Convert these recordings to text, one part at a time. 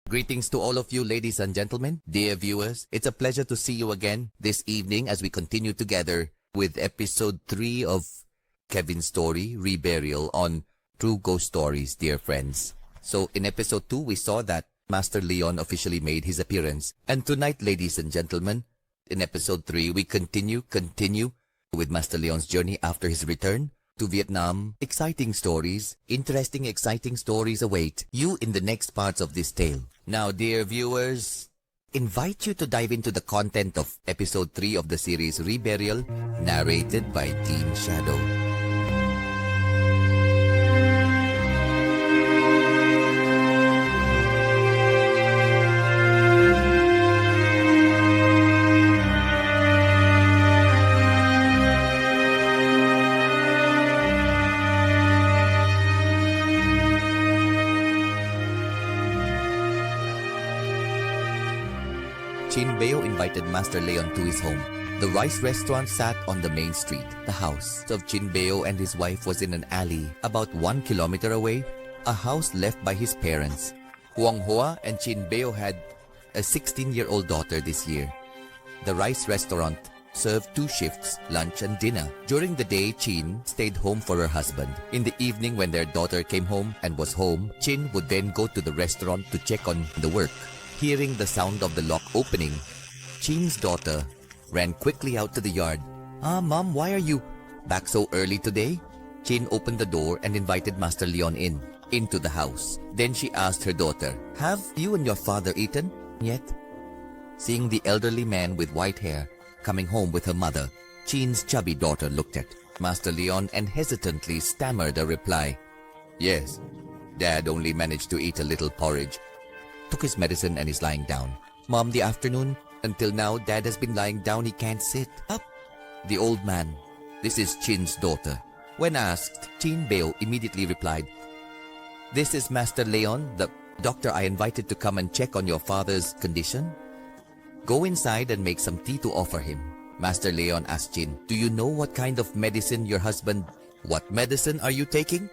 Greetings to all of you ladies and gentlemen, dear viewers. It's a pleasure to see you again this evening as we continue together with episode 3 of Kevin's story, Reburial, on True Ghost Stories, dear friends. So in episode 2, we saw that Master Leon officially made his appearance. And tonight, ladies and gentlemen, in episode 3, we continue with Master Leon's journey after his return to Vietnam. Exciting stories, exciting stories await you in the next parts of this tale. Now, dear viewers, invite you to dive into the content of episode 3 of the series Reburial, narrated by Teen Shadow. Beo invited Master Leon to his home. The rice restaurant sat on the main street. The house of Chin Beo and his wife was in an alley about 1 kilometer away, a house left by his parents. Huang Hoa and Chin Beo had a 16-year-old daughter this year. The rice restaurant served 2 shifts, lunch and dinner. During the day, Chin stayed home for her husband. In the evening, when their daughter came home and was home, Chin would then go to the restaurant to check on the work. Hearing the sound of the lock opening, Chin's daughter ran quickly out to the yard. Mom, why are you back so early today? Chin opened the door and invited Master Leon into the house. Then she asked her daughter, have you and your father eaten yet? Seeing the elderly man with white hair coming home with her mother, Chin's chubby daughter looked at Master Leon and hesitantly stammered a reply. Yes, Dad only managed to eat a little porridge. Took his medicine and is lying down. Mom, the afternoon, until now, Dad has been lying down. He can't sit up. The old man, this is Chin's daughter. When asked, Chin Beo immediately replied, this is Master Leon, the doctor I invited to come and check on your father's condition. Go inside and make some tea to offer him. Master Leon asked Chin, do you know what kind of medicine your husband... What medicine are you taking?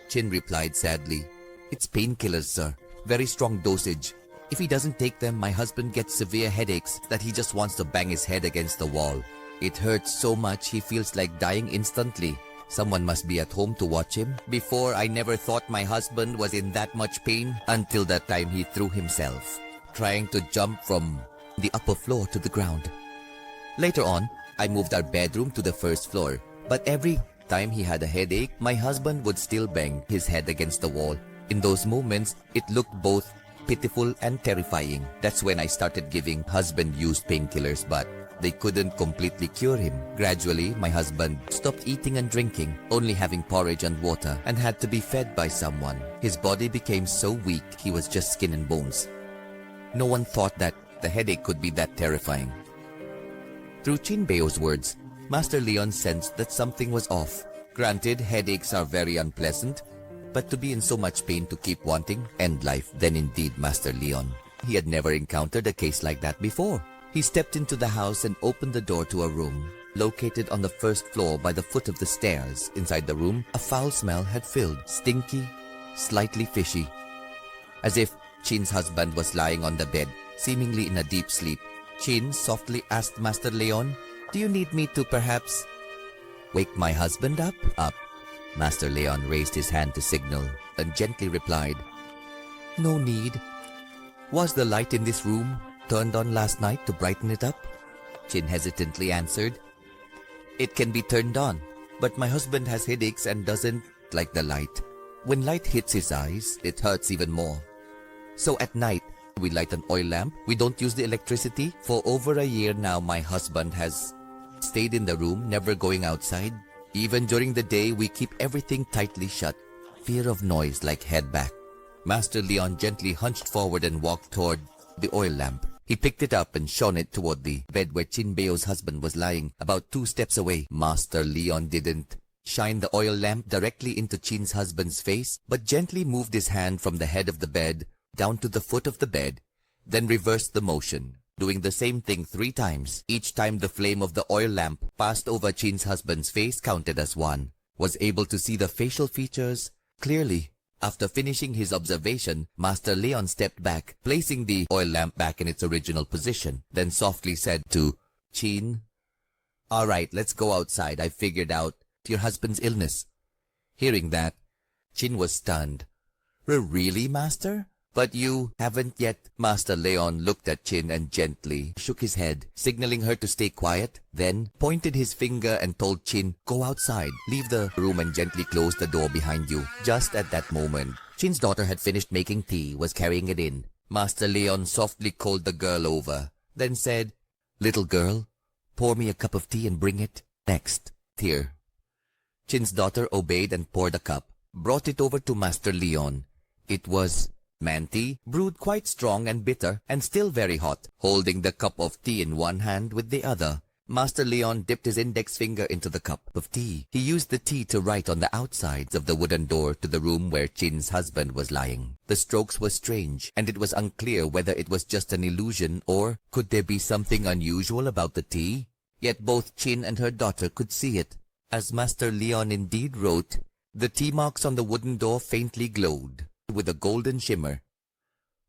Chin replied sadly, it's painkillers, sir. Very strong dosage. If he doesn't take them, my husband gets severe headaches that he just wants to bang his head against the wall. It hurts so much he feels like dying instantly. Someone must be at home to watch him. Before, I never thought my husband was in that much pain until that time he threw himself, trying to jump from the upper floor to the ground. Later on, I moved our bedroom to the first floor. But every time he had a headache, my husband would still bang his head against the wall. In those moments, it looked both pitiful and terrifying. That's when I started giving husband-used painkillers, but they couldn't completely cure him. Gradually, my husband stopped eating and drinking, only having porridge and water, and had to be fed by someone. His body became so weak, he was just skin and bones. No one thought that the headache could be that terrifying. Through Chin Beo's words, Master Leon sensed that something was off. Granted, headaches are very unpleasant, but to be in so much pain to keep wanting end life, then indeed Master Leon. He had never encountered a case like that before. He stepped into the house and opened the door to a room located on the first floor by the foot of the stairs. Inside the room, a foul smell had filled, stinky, slightly fishy. As if Chin's husband was lying on the bed, seemingly in a deep sleep. Chin softly asked Master Leon, do you need me to perhaps wake my husband up? Up. Master Leon raised his hand to signal and gently replied, no need. Was the light in this room turned on last night to brighten it up? Chin hesitantly answered, it can be turned on, but my husband has headaches and doesn't like the light. When light hits his eyes, it hurts even more. So at night, we light an oil lamp. We don't use the electricity. For over a year now, my husband has stayed in the room, never going outside. Even during the day, we keep everything tightly shut. Fear of noise like head back. Master Leon gently hunched forward and walked toward the oil lamp. He picked it up and shone it toward the bed where Chin Beo's husband was lying, about 2 steps away. Master Leon didn't shine the oil lamp directly into Chin's husband's face, but gently moved his hand from the head of the bed down to the foot of the bed, then reversed the motion, doing the same thing 3 times. Each time the flame of the oil lamp passed over Chin's husband's face counted as 1. Was able to see the facial features clearly. After finishing his observation, Master Leon stepped back, placing the oil lamp back in its original position, then softly said to Chin, "All right, let's go outside. I figured out your husband's illness." Hearing that, Chin was stunned. Really, Master? But you haven't yet." Master Leon looked at Chin and gently shook his head, signaling her to stay quiet, then pointed his finger and told Chin, "Go outside, leave the room and gently close the door behind you." Just at that moment, Chin's daughter had finished making tea, was carrying it in. Master Leon softly called the girl over, then said, "Little girl, pour me a cup of tea and bring it next. Here." Chin's daughter obeyed and poured a cup, brought it over to Master Leon. It was man tea, brewed quite strong and bitter, and still very hot. Holding the cup of tea in one hand with the other, Master Leon dipped his index finger into the cup of tea. He used the tea to write on the outsides of the wooden door to the room where Chin's husband was lying. The strokes were strange, and it was unclear whether it was just an illusion or could there be something unusual about the tea. Yet both Chin and her daughter could see it. As Master Leon indeed wrote, the tea marks on the wooden door faintly glowed with a golden shimmer.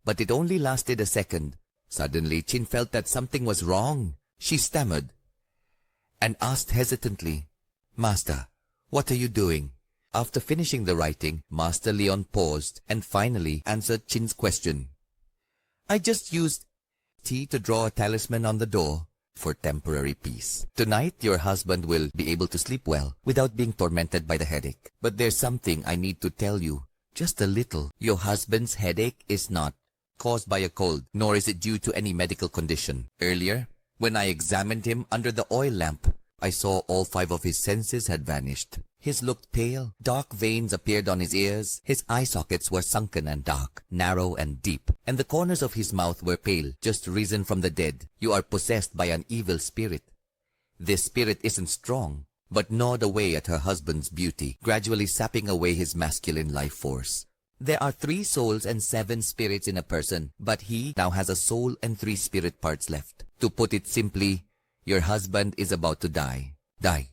But it only lasted a second. Suddenly, Chin felt that something was wrong. She stammered and asked hesitantly, "Master, what are you doing?" After finishing the writing, Master Leon paused and finally answered Chin's question. "I just used tea to draw a talisman on the door for temporary peace. Tonight, your husband will be able to sleep well without being tormented by the headache. But there's something I need to tell you. Just a little. Your husband's headache is not caused by a cold, nor is it due to any medical condition. Earlier, when I examined him under the oil lamp, I saw all 5 of his senses had vanished. He looked pale. Dark veins appeared on his ears. His eye sockets were sunken and dark, narrow and deep, and the corners of his mouth were pale, just risen from the dead. You are possessed by an evil spirit. This spirit isn't strong, but gnawed away at her husband's beauty, gradually sapping away his masculine life force. There are 3 souls and 7 spirits in a person, but he now has a soul and 3 spirit parts left. To put it simply, your husband is about to die. Die.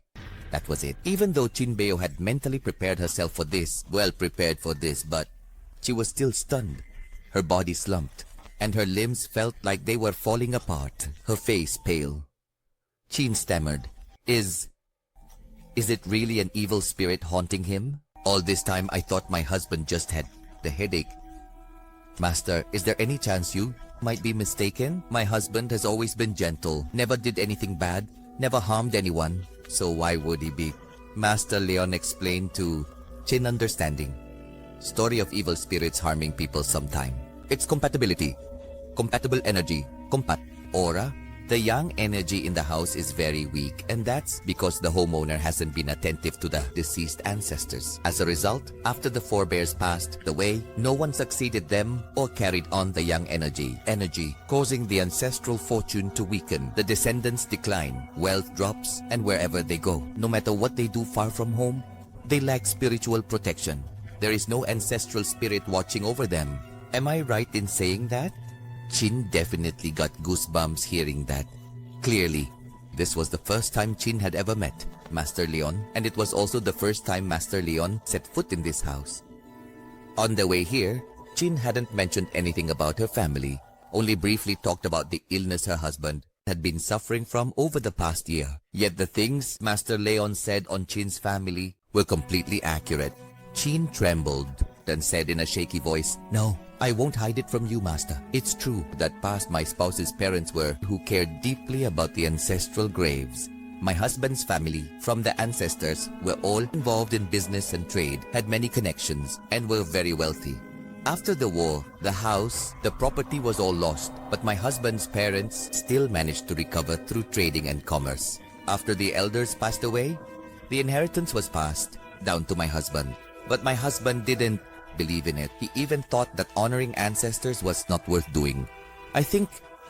That was it. Even though Jinbeo had mentally prepared herself for this, well prepared for this, but she was still stunned. Her body slumped, and her limbs felt like they were falling apart, her face pale. Chin stammered, Is it really an evil spirit haunting him? All this time I thought my husband just had the headache. Master, is there any chance you might be mistaken? My husband has always been gentle, never did anything bad, never harmed anyone, so why would he be? Master Leon explained to Chin, understanding. Story of evil spirits harming people sometime. It's compatibility. Compatible energy. Aura. The yang energy in the house is very weak, and that's because the homeowner hasn't been attentive to the deceased ancestors. As a result, after the forebears passed away, no one succeeded them or carried on the yang energy, causing the ancestral fortune to weaken. The descendants decline, wealth drops, and wherever they go, no matter what they do far from home, they lack spiritual protection. There is no ancestral spirit watching over them. Am I right in saying that? Chin definitely got goosebumps hearing that. Clearly, this was the first time Chin had ever met Master Leon, and it was also the first time Master Leon set foot in this house. On the way here, Chin hadn't mentioned anything about her family, only briefly talked about the illness her husband had been suffering from over the past year. Yet the things Master Leon said on Chin's family were completely accurate. Chin trembled, then said in a shaky voice, "No, I won't hide it from you, Master. It's true that past my spouse's parents were who cared deeply about the ancestral graves. My husband's family, from the ancestors, were all involved in business and trade, had many connections, and were very wealthy. After the war, the house, the property was all lost, but my husband's parents still managed to recover through trading and commerce. After the elders passed away, the inheritance was passed down to my husband. But my husband didn't believe in it. He even thought that honoring ancestors was not worth doing. I think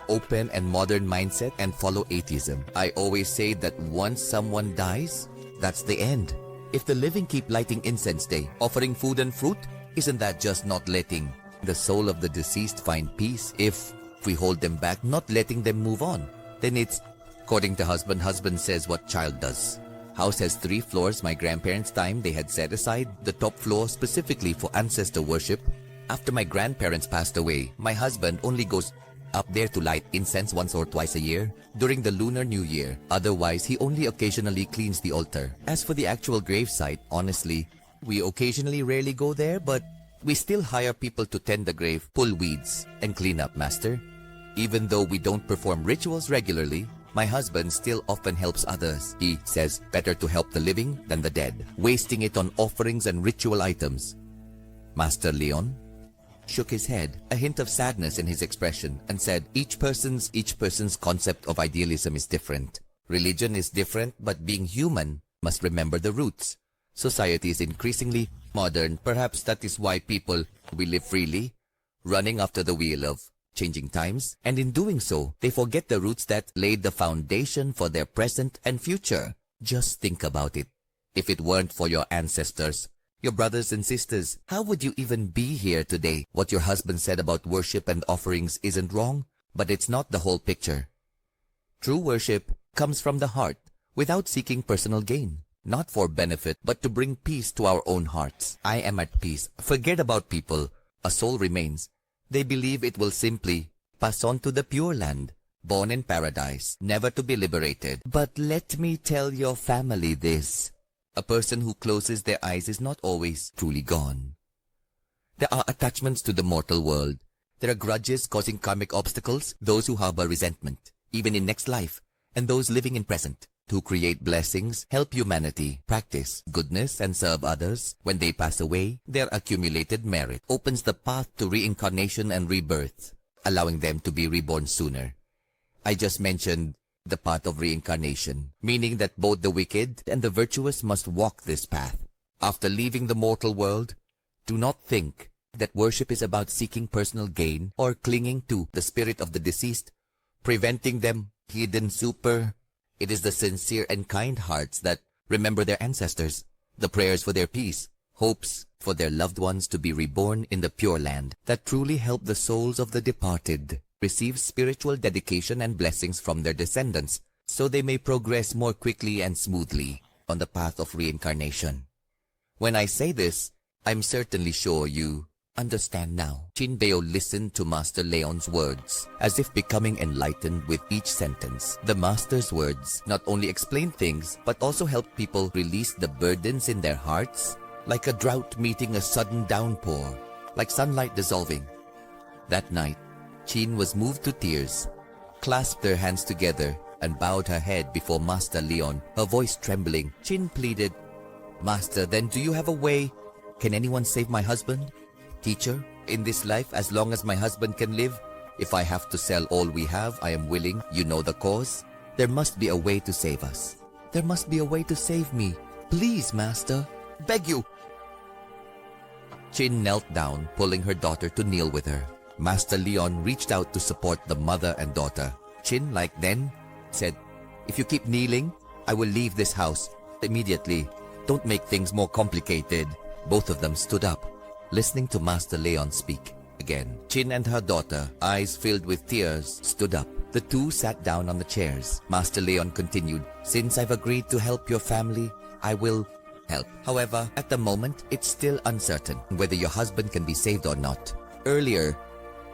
open and modern mindset and follow atheism. I always say that once someone dies, that's the end. If the living keep lighting incense day, offering food and fruit, isn't that just not letting the soul of the deceased find peace? If we hold them back, not letting them move on, then it's according to husband says what child does. House has 3 floors. My grandparents' time they had set aside the top floor specifically for ancestor worship. After my grandparents passed away, my husband only goes up there to light incense once or twice a year during the Lunar New Year. Otherwise, he only occasionally cleans the altar. As for the actual gravesite, honestly, we occasionally rarely go there, but we still hire people to tend the grave, pull weeds, and clean up, Master. Even though we don't perform rituals regularly, my husband still often helps others. He says better to help the living than the dead, wasting it on offerings and ritual items. Master Leon shook his head, a hint of sadness in his expression, and said, each person's concept of idealism is different. Religion is different, but being human must remember the roots. Society is increasingly modern. Perhaps that is why people will live freely, running after the wheel of changing times, and in doing so, they forget the roots that laid the foundation for their present and future. Just think about it. If it weren't for your ancestors, your brothers and sisters, how would you even be here today? What your husband said about worship and offerings isn't wrong, but it's not the whole picture. True worship comes from the heart, without seeking personal gain. Not for benefit, but to bring peace to our own hearts. I am at peace. Forget about people. A soul remains. They believe it will simply pass on to the Pure Land, born in paradise, never to be liberated. But let me tell your family this. A person who closes their eyes is not always truly gone. There are attachments to the mortal world. There are grudges causing karmic obstacles, those who harbor resentment, even in next life, and those living in present, who create blessings, help humanity, practice goodness, and serve others. When they pass away, their accumulated merit opens the path to reincarnation and rebirth, allowing them to be reborn sooner. I just mentioned the path of reincarnation, meaning that both the wicked and the virtuous must walk this path. After leaving the mortal world, do not think that worship is about seeking personal gain or clinging to the spirit of the deceased, preventing them hidden super. It is the sincere and kind hearts that remember their ancestors, the prayers for their peace, hopes for their loved ones to be reborn in the Pure Land, that truly help the souls of the departed receive spiritual dedication and blessings from their descendants, so they may progress more quickly and smoothly on the path of reincarnation. When I say this, I'm certainly sure you understand now. Jinbeo listened to Master Leon's words, as if becoming enlightened with each sentence. The Master's words not only explained things, but also helped people release the burdens in their hearts, like a drought meeting a sudden downpour, like sunlight dissolving. That night, Chin was moved to tears, clasped her hands together, and bowed her head before Master Leon, her voice trembling. Chin pleaded, Master, then do you have a way? Can anyone save my husband? Teacher, in this life, as long as my husband can live, if I have to sell all we have, I am willing. You know the cause. There must be a way to save us. There must be a way to save me. Please, Master. Beg you. Chin knelt down, pulling her daughter to kneel with her. Master Leon reached out to support the mother and daughter. Chin, like then, said, if you keep kneeling, I will leave this house immediately. Don't make things more complicated. Both of them stood up, listening to Master Leon speak. Again, Chin and her daughter, eyes filled with tears, stood up. The two sat down on the chairs. Master Leon continued, since I've agreed to help your family, I will help. However, at the moment, it's still uncertain whether your husband can be saved or not. Earlier,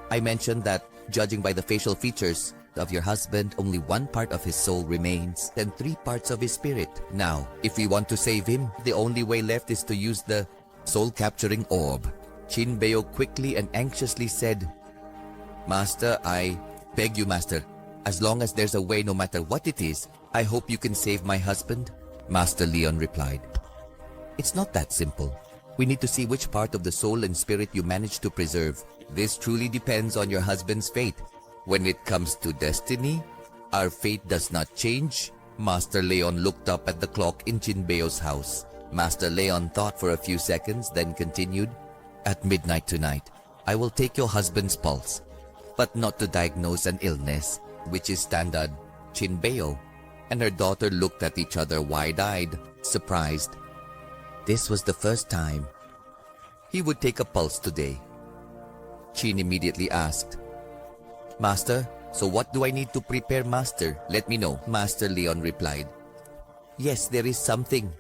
I mentioned that, judging by the facial features of your husband, only one part of his soul remains and 3 parts of his spirit. Now, if we want to save him, the only way left is to use the soul-capturing orb. Jinbeo quickly and anxiously said, Master, I beg you, Master, as long as there's a way, no matter what it is, I hope you can save my husband. Master Leon replied, it's not that simple. We need to see which part of the soul and spirit you manage to preserve. This truly depends on your husband's fate. When it comes to destiny, our fate does not change. Master Leon looked up at the clock in Jinbeo's house. Master Leon thought for a few seconds, then continued, at midnight tonight, I will take your husband's pulse, but not to diagnose an illness, which is standard. Jinbeo and her daughter looked at each other wide-eyed, surprised. This was the first time he would take a pulse today. Chin immediately asked, Master, so what do I need to prepare, Master? Let me know. Master Leon replied, Yes, there is something.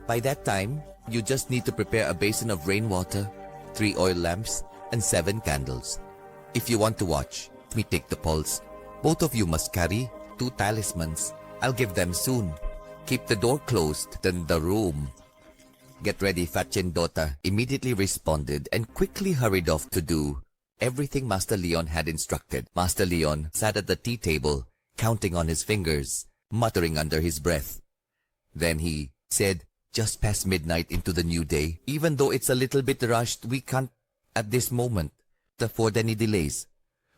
By that time, you just need to prepare a basin of rainwater, 3 oil lamps, and 7 candles. If you want to watch, let me take the pulse. Both of you must carry 2 talismans. I'll give them soon. Keep the door closed in the room. Get ready, Fatchin daughter immediately responded and quickly hurried off to do everything Master Leon had instructed. Master Leon sat at the tea table, counting on his fingers, muttering under his breath. Then he said, just past midnight into the new day, even though it's a little bit rushed, we can't at this moment afford any delays.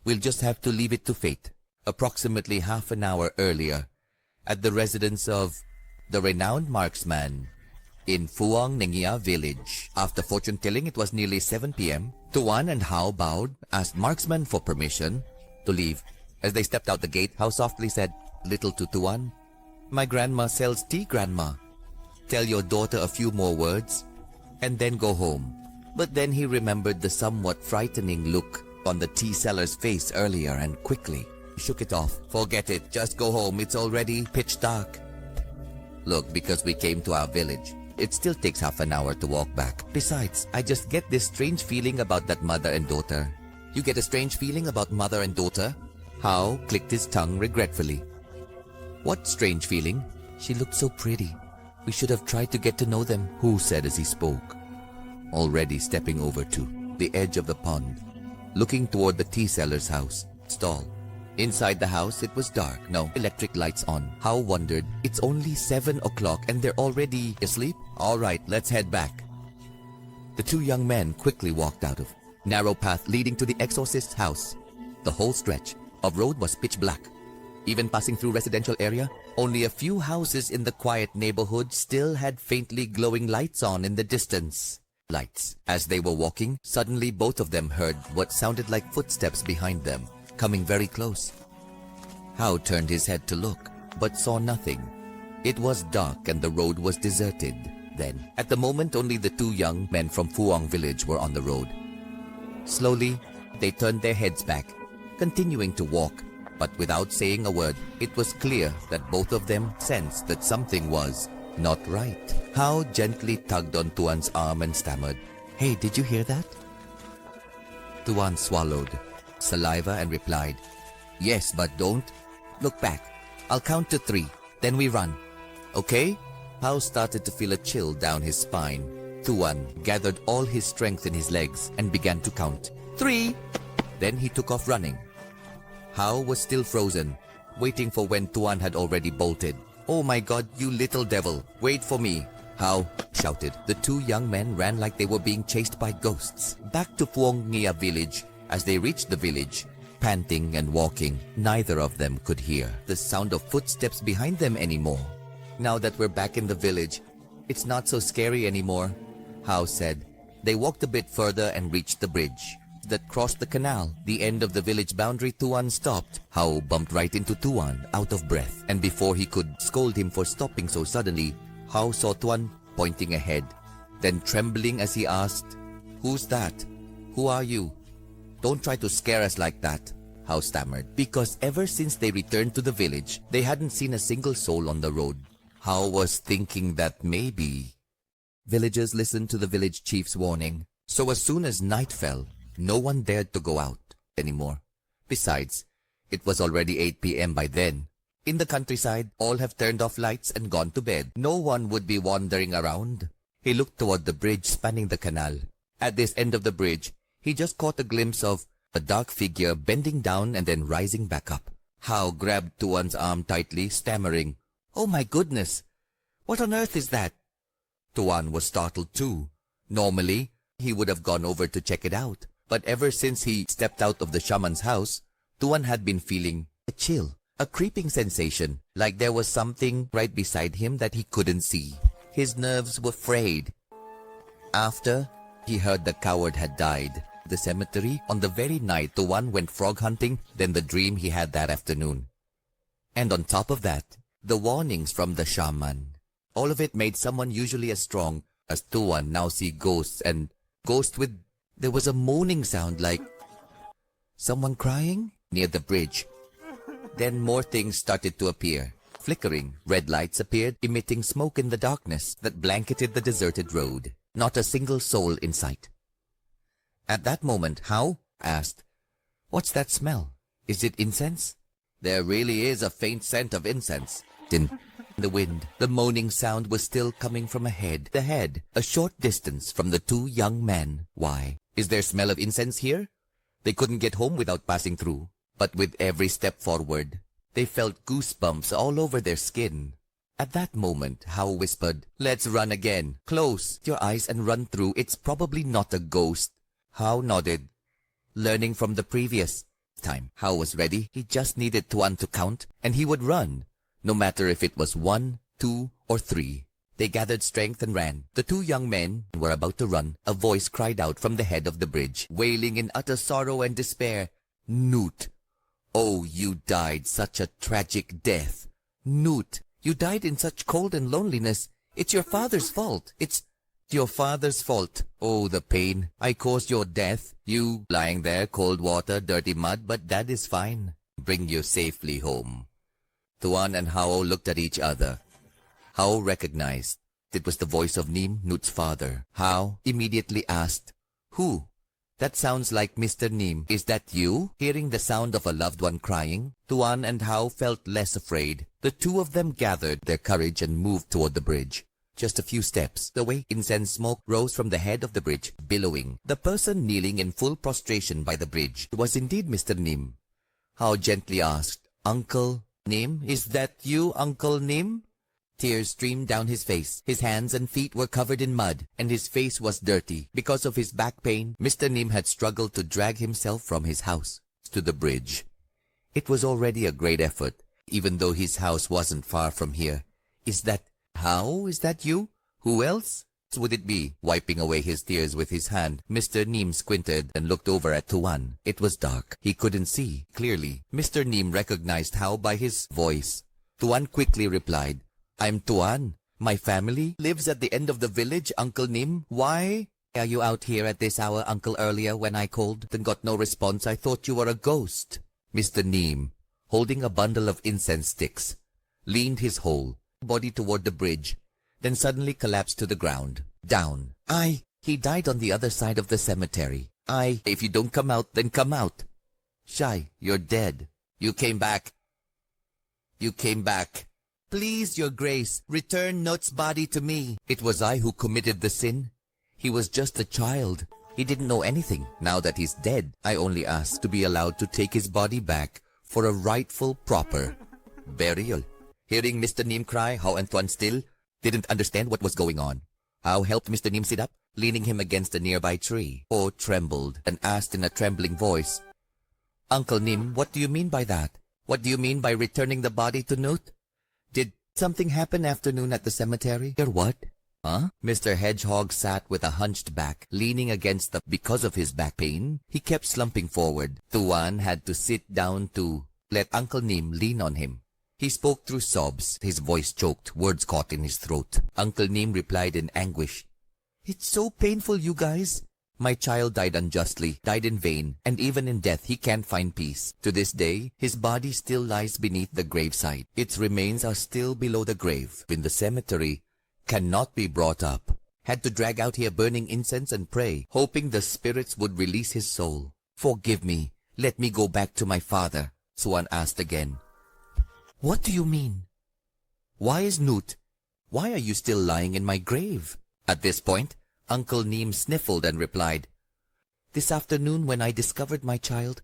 We'll just have to leave it to fate. Approximately half an hour earlier, at the residence of the renowned marksman in Phuong Nengia village. After fortune-telling, it was nearly 7 p.m. Tuan and Hao bowed, asked marksman for permission to leave. As they stepped out the gate, Hao softly said, little to Tuan, my grandma sells tea, grandma. Tell your daughter a few more words, and then go home. But then he remembered the somewhat frightening look on the tea seller's face earlier and quickly shook it off. Forget it, just go home, it's already pitch dark. Look, because we came to our village, it still takes half an hour to walk back. Besides, I just get this strange feeling about that mother and daughter. You get a strange feeling about mother and daughter? Hao clicked his tongue regretfully. What strange feeling? She looked so pretty. We should have tried to get to know them, Hu said as he spoke, already stepping over to the edge of the pond, looking toward the tea seller's house stall. Inside the house, it was dark, no electric lights on. Hao wondered, it's only 7 o'clock and they're already asleep? All right, let's head back. The 2 young men quickly walked out of narrow path leading to the exorcist's house. The whole stretch of road was pitch black. Even passing through residential area, only a few houses in the quiet neighborhood still had faintly glowing lights on in the distance. Lights. As they were walking, suddenly both of them heard what sounded like footsteps behind them, coming very close. Hao turned his head to look, but saw nothing. It was dark and the road was deserted. Then, at the moment, only the 2 young men from Phuong village were on the road. Slowly, they turned their heads back, continuing to walk. But without saying a word, it was clear that both of them sensed that something was not right. Hao gently tugged on Tuan's arm and stammered, Hey, did you hear that? Tuan swallowed saliva and replied, Yes, but don't look back. I'll count to 3, then we run. Okay? Hao started to feel a chill down his spine. Tuan gathered all his strength in his legs and began to count. 3! Then he took off running. Hao was still frozen, waiting for when Tuan had already bolted. Oh my God, you little devil, wait for me, Hao shouted. The 2 young men ran like they were being chased by ghosts. Back to Phuong Nghia village. As they reached the village, panting and walking, neither of them could hear the sound of footsteps behind them anymore. Now that we're back in the village, it's not so scary anymore, Hao said. They walked a bit further and reached the bridge that crossed the canal. The end of the village boundary, Tuan stopped. Hao bumped right into Tuan, out of breath. And before he could scold him for stopping so suddenly, Hao saw Tuan pointing ahead, then trembling as he asked, Who's that? Who are you? Don't try to scare us like that, Hao stammered. Because ever since they returned to the village, they hadn't seen a single soul on the road. Hao was thinking that maybe villagers listened to the village chief's warning. So as soon as night fell, no one dared to go out anymore. Besides, it was already 8 p.m. by then. In the countryside, all have turned off lights and gone to bed. No one would be wandering around. He looked toward the bridge spanning the canal. At this end of the bridge, he just caught a glimpse of a dark figure bending down and then rising back up. Hao grabbed Tuan's arm tightly, stammering, Oh my goodness! What on earth is that? Tuan was startled too. Normally, he would have gone over to check it out. But ever since he stepped out of the shaman's house, Tuan had been feeling a chill, a creeping sensation, like there was something right beside him that he couldn't see. His nerves were frayed. After he heard the coward had died, the cemetery on the very night Tuan went frog hunting, then the dream he had that afternoon. And on top of that, the warnings from the shaman. All of it made someone usually as strong as Tuan now see ghosts, and ghosts with... There was a moaning sound like someone crying near the bridge. Then more things started to appear. Flickering, red lights appeared, emitting smoke in the darkness that blanketed the deserted road. Not a single soul in sight. At that moment, How asked, "What's that smell? Is it incense?" "There really is a faint scent of incense." In the wind, the moaning sound was still coming from ahead. The head, a short distance from the two young men. "Why, is there smell of incense here?" They couldn't get home without passing through. But with every step forward, they felt goosebumps all over their skin. At that moment, How whispered, "Let's run again. Close your eyes and run through. It's probably not a ghost." How nodded, learning from the previous time. How was ready. He just needed Tuan to count, and he would run, no matter if it was 1, 2, or 3. They gathered strength and ran. The two young men were about to run. A voice cried out from the head of the bridge, wailing in utter sorrow and despair. "Newt! Oh, you died such a tragic death. Newt, you died in such cold and loneliness. It's your father's fault. It's your father's fault. Oh, the pain. I caused your death. You lying there, cold water, dirty mud, but that is fine. Bring you safely home." Tuan and Hao looked at each other. Hao recognized it was the voice of Nim, Newt's father. Hao immediately asked, "Who? That sounds like Mr. Nim. Is that you?" Hearing the sound of a loved one crying, Tuan and Hao felt less afraid. The two of them gathered their courage and moved toward the bridge. Just a few steps away, incense smoke rose from the head of the bridge, billowing. The person kneeling in full prostration by the bridge was indeed Mr. Nim. Hao gently asked, "Uncle Nim, is that you, Uncle Nim?" Tears streamed down his face. His hands and feet were covered in mud, and his face was dirty. Because of his back pain, Mr. Nim had struggled to drag himself from his house to the bridge. It was already a great effort, even though his house wasn't far from here. "Is that How? Is that you? Who else would it be?" Wiping away his tears with his hand, Mr. Nim squinted and looked over at Tuan. It was dark. He couldn't see clearly. Mr. Nim recognized Hao by his voice. Tuan quickly replied, "I'm Tuan. My family lives at the end of the village, Uncle Nim. Why are you out here at this hour, Uncle? Earlier when I called and got no response, I thought you were a ghost." Mr. Nim, holding a bundle of incense sticks, leaned his whole body toward the bridge, then suddenly collapsed to the ground. Down. He died on the other side of the cemetery. If you don't come out, then come out." "Shai, you're dead. You came back. You came back. Please, your grace, return Nut's body to me. It was I who committed the sin. He was just a child. He didn't know anything. Now that he's dead, I only ask to be allowed to take his body back for a rightful, proper burial." Hearing Mr. Nim cry, Hao and Tuan still didn't understand what was going on. Hao helped Mr. Nim sit up, leaning him against a nearby tree. Hao trembled and asked in a trembling voice, "Uncle Nim, what do you mean by that? What do you mean by returning the body to Nut? Did something happen afternoon at the cemetery, or what?" "Huh?" Mr. Hedgehog sat with a hunched back, leaning against the because of his back pain. He kept slumping forward. Tuan had to sit down to let Uncle Nim lean on him. He spoke through sobs, his voice choked, words caught in his throat. Uncle Nim replied in anguish, "It's so painful, you guys. My child died unjustly, died in vain, and even in death he can't find peace. To this day, his body still lies beneath the graveside. Its remains are still below the grave, in the cemetery, cannot be brought up. Had to drag out here burning incense and pray, hoping the spirits would release his soul. Forgive me, let me go back to my father." Tuan asked again, "What do you mean? Why are you still lying in my grave?" At this point, Uncle Nim sniffled and replied, "This afternoon when I discovered my child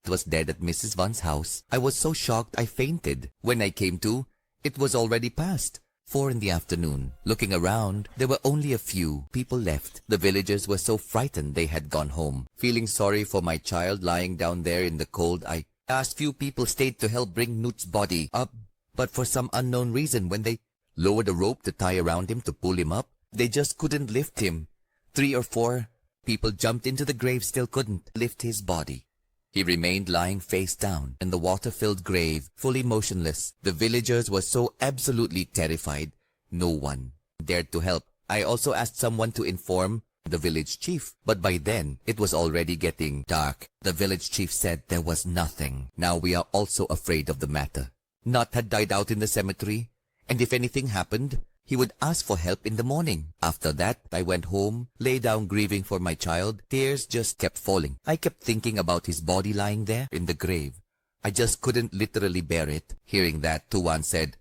was dead at Mrs. Van's house, I was so shocked I fainted. When I came to, it was already past 4 in the afternoon. Looking around, there were only a few people left. The villagers were so frightened they had gone home. Feeling sorry for my child lying down there in the cold, I asked few people stayed to help bring Nut's body up, but for some unknown reason, when they lowered a rope to tie around him to pull him up, they just couldn't lift him. 3 or 4 people jumped into the grave, still couldn't lift his body. He remained lying face down in the water-filled grave, fully motionless. The villagers were so absolutely terrified, no one dared to help. I also asked someone to inform the village chief, but by then it was already getting dark. The village chief said there was nothing. Now we are also afraid of the matter. Nut had died out in the cemetery, and if anything happened, he would ask for help in the morning. After that, I went home, lay down grieving for my child. Tears just kept falling. I kept thinking about his body lying there in the grave. I just couldn't literally bear it. Hearing that, Tuan said,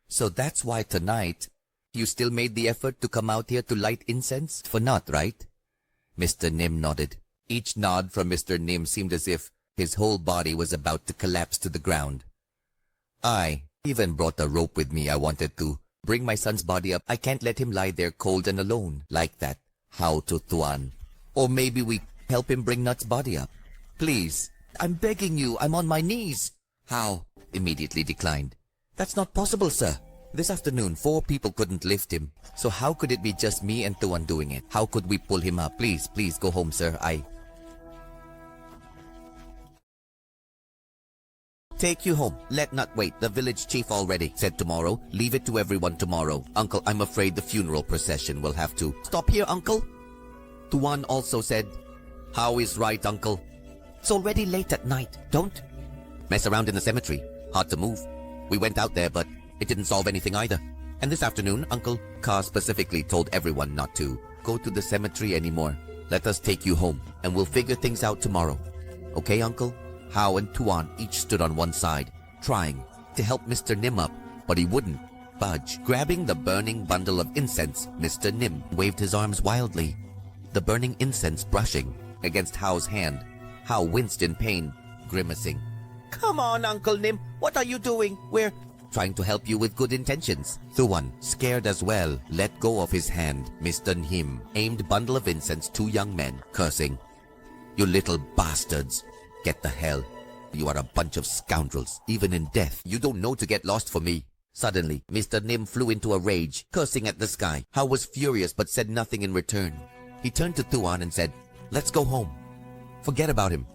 "So that's why tonight, you still made the effort to come out here to light incense for Nut, right?" Mr. Nim nodded. Each nod from Mr. Nim seemed as if his whole body was about to collapse to the ground. I even brought a rope with me. I wanted to bring my son's body up. I can't let him lie there cold and alone like that. How to Tuan? Or maybe we help him bring Nut's body up. Please, I'm begging you, I'm on my knees. How? Immediately declined. That's not possible, sir. This afternoon, 4 people couldn't lift him. So how could it be just me and Tuan doing it? How could we pull him up? Please, please go home, sir. Take you home. Let Nut wait. The village chief already said tomorrow. Leave it to everyone tomorrow. Uncle, I'm afraid the funeral procession will have to stop here, Uncle. Tuan also said, "How is right, Uncle? It's already late at night. Don't mess around in the cemetery. Hard to move. We went out there, but it didn't solve anything either. And this afternoon, Uncle Ka specifically told everyone not to go to the cemetery anymore. Let us take you home, and we'll figure things out tomorrow. Okay, Uncle?" How and Tuan each stood on one side, trying to help Mr. Nim up, but he wouldn't budge. Grabbing the burning bundle of incense, Mr. Nim waved his arms wildly, the burning incense brushing against Hao's hand. Hao winced in pain, grimacing. "Come on, Uncle Nim, what are you doing? We're trying to help you with good intentions." Tuan, scared as well, let go of his hand. Mr. Nim aimed bundle of incense, 2 young men, cursing. "You little bastards. Get the hell. You are a bunch of scoundrels. Even in death, you don't know to get lost for me." Suddenly, Mr. Nim flew into a rage, cursing at the sky. Hao was furious but said nothing in return. He turned to Tuan and said, "Let's go home. Forget about him.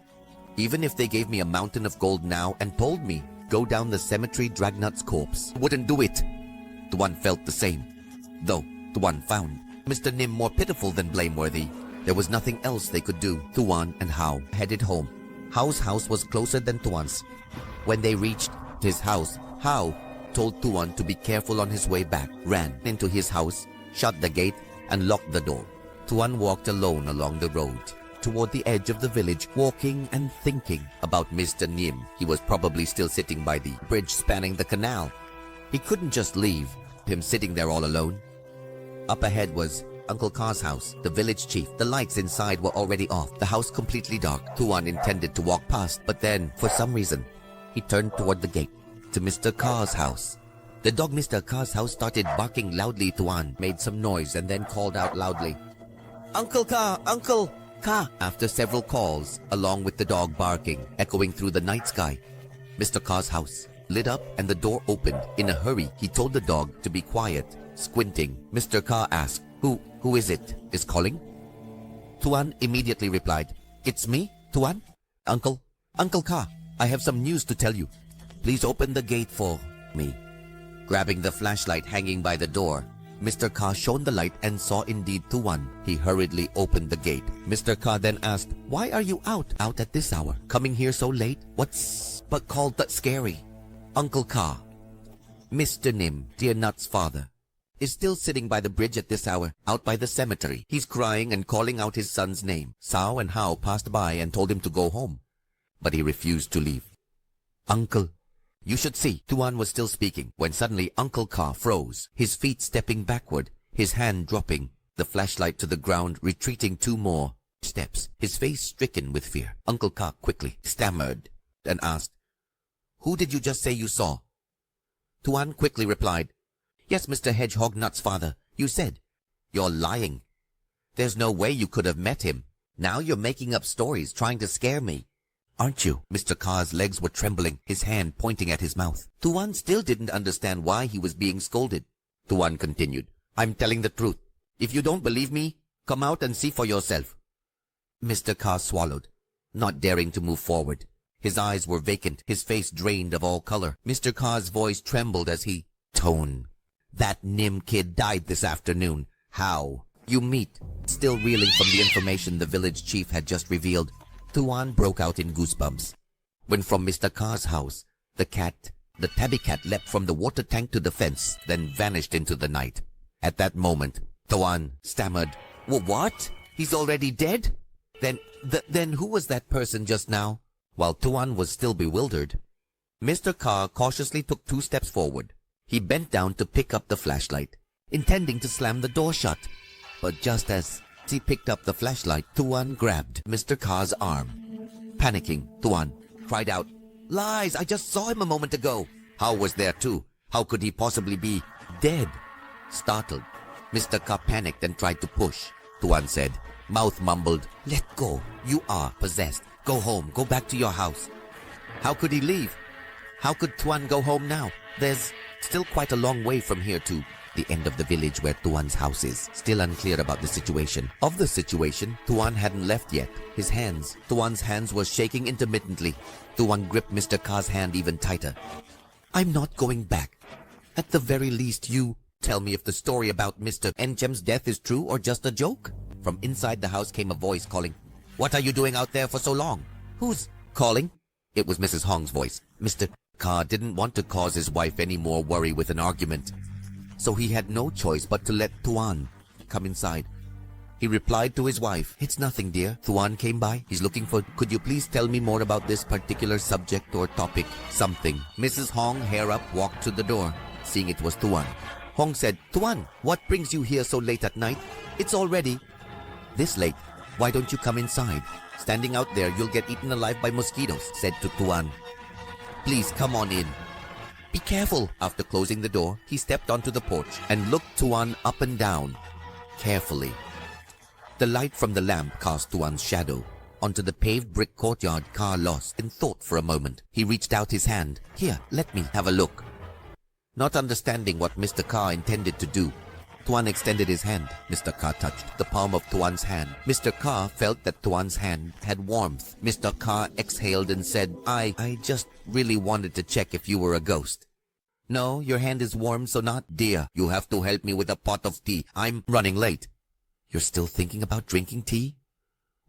Even if they gave me a mountain of gold now and told me, go down the cemetery, drag Nut's corpse, I wouldn't do it." Tuan felt the same, though Tuan found Mr. Nim more pitiful than blameworthy. There was nothing else they could do. Tuan and Hao headed home. Hao's house was closer than Tuan's. When they reached his house, Hao told Tuan to be careful on his way back, ran into his house, shut the gate, and locked the door. Tuan walked alone along the road toward the edge of the village, walking and thinking about Mr. Nim. He was probably still sitting by the bridge spanning the canal. He couldn't just leave him sitting there all alone. Up ahead was Uncle Ka's house, the village chief. The lights inside were already off, the house completely dark. Tuan intended to walk past, but then, for some reason, he turned toward the gate to Mr. Ka's house. The dog Mr. Ka's house started barking loudly. Tuan made some noise and then called out loudly, "Uncle Ka! Uncle Ka!" After several calls, along with the dog barking, echoing through the night sky, Mr. Ka's house lit up and the door opened. In a hurry, he told the dog to be quiet. Squinting, Mr. Ka asked, Who is it? Is calling?" Tuan immediately replied, "It's me, Tuan. Uncle Ka, I have some news to tell you. Please open the gate for me." Grabbing the flashlight hanging by the door, Mr. Ka shone the light and saw indeed Tuan. He hurriedly opened the gate. Mr. Ka then asked, "Why are you out at this hour? Coming here so late? What's but called that scary?" Uncle Ka, Mr. Nim, dear Nut's father, is still sitting by the bridge at this hour, out by the cemetery. He's crying and calling out his son's name. Sao and Hao passed by and told him to go home, but he refused to leave. "Uncle, you should see." Tuan was still speaking when suddenly Uncle Ka froze, his feet stepping backward, his hand dropping the flashlight to the ground, retreating 2 more steps, his face stricken with fear. Uncle Ka quickly stammered and asked, "Who did you just say you saw?" Tuan quickly replied, "Yes, Mr. Hedgehog Nut's father. You said." "You're lying. There's no way you could have met him. Now you're making up stories, trying to scare me, aren't you?" Mr. Ka's legs were trembling, his hand pointing at his mouth. Tuan still didn't understand why he was being scolded. Tuan continued, "I'm telling the truth. If you don't believe me, come out and see for yourself." Mr. Ka swallowed, not daring to move forward. His eyes were vacant, his face drained of all color. Mr. Ka's voice trembled as he toned, "That Nim kid died this afternoon. How? You meet." Still reeling from the information the village chief had just revealed, Tuan broke out in goosebumps when from Mr. Ka's house, the cat The tabby cat leapt from the water tank to the fence, then vanished into the night. At that moment, Tuan stammered, What? He's already dead? Then who was that person just now? While Tuan was still bewildered, Mr. Carr cautiously took 2 steps forward. He bent down to pick up the flashlight, intending to slam the door shut. But just as he picked up the flashlight, Tuan grabbed Mr. Carr's arm. Panicking, Tuan cried out, Lies! I just saw him a moment ago. How was there too? How could he possibly be dead? Startled, Mr. Carr panicked and tried to push. Tuan said, mouth mumbled, Let go. You are possessed. Go home. Go back to your house. How could he leave? How could Tuan go home now? There's still quite a long way from here to the end of the village where Tuan's house is. Still unclear about the situation. Of the situation, Tuan hadn't left yet. Tuan's hands were shaking intermittently. Tuan gripped Mr. Carr's hand even tighter. I'm not going back. At the very least, you tell me if the story about Mr. Enchem's death is true or just a joke. From inside the house came a voice calling, What are you doing out there for so long? Who's calling? It was Mrs. Hong's voice. Mr. Carr didn't want to cause his wife any more worry with an argument, so he had no choice but to let Tuan come inside. He replied to his wife, It's nothing, dear. Tuan came by. He's looking for, Could you please tell me more about this particular subject or topic? Something. Mrs. Hong, hair up, walked to the door, seeing it was Tuan. Hong said, Tuan, what brings you here so late at night? It's already this late. Why don't you come inside? Standing out there, you'll get eaten alive by mosquitoes, said to Tuan. Please come on in. Be careful. After closing the door, he stepped onto the porch and looked Tuan up and down, carefully. The light from the lamp cast Tuan's shadow onto the paved brick courtyard. Carr lost in thought for a moment. He reached out his hand. Here, let me have a look. Not understanding what Mr. Carr intended to do, Tuan extended his hand. Mr. Carr touched the palm of Tuan's hand. Mr. Carr felt that Tuan's hand had warmth. Mr. Carr exhaled and said, I just really wanted to check if you were a ghost. No, your hand is warm, so not. Dear, you have to help me with a pot of tea. I'm running late. You're still thinking about drinking tea?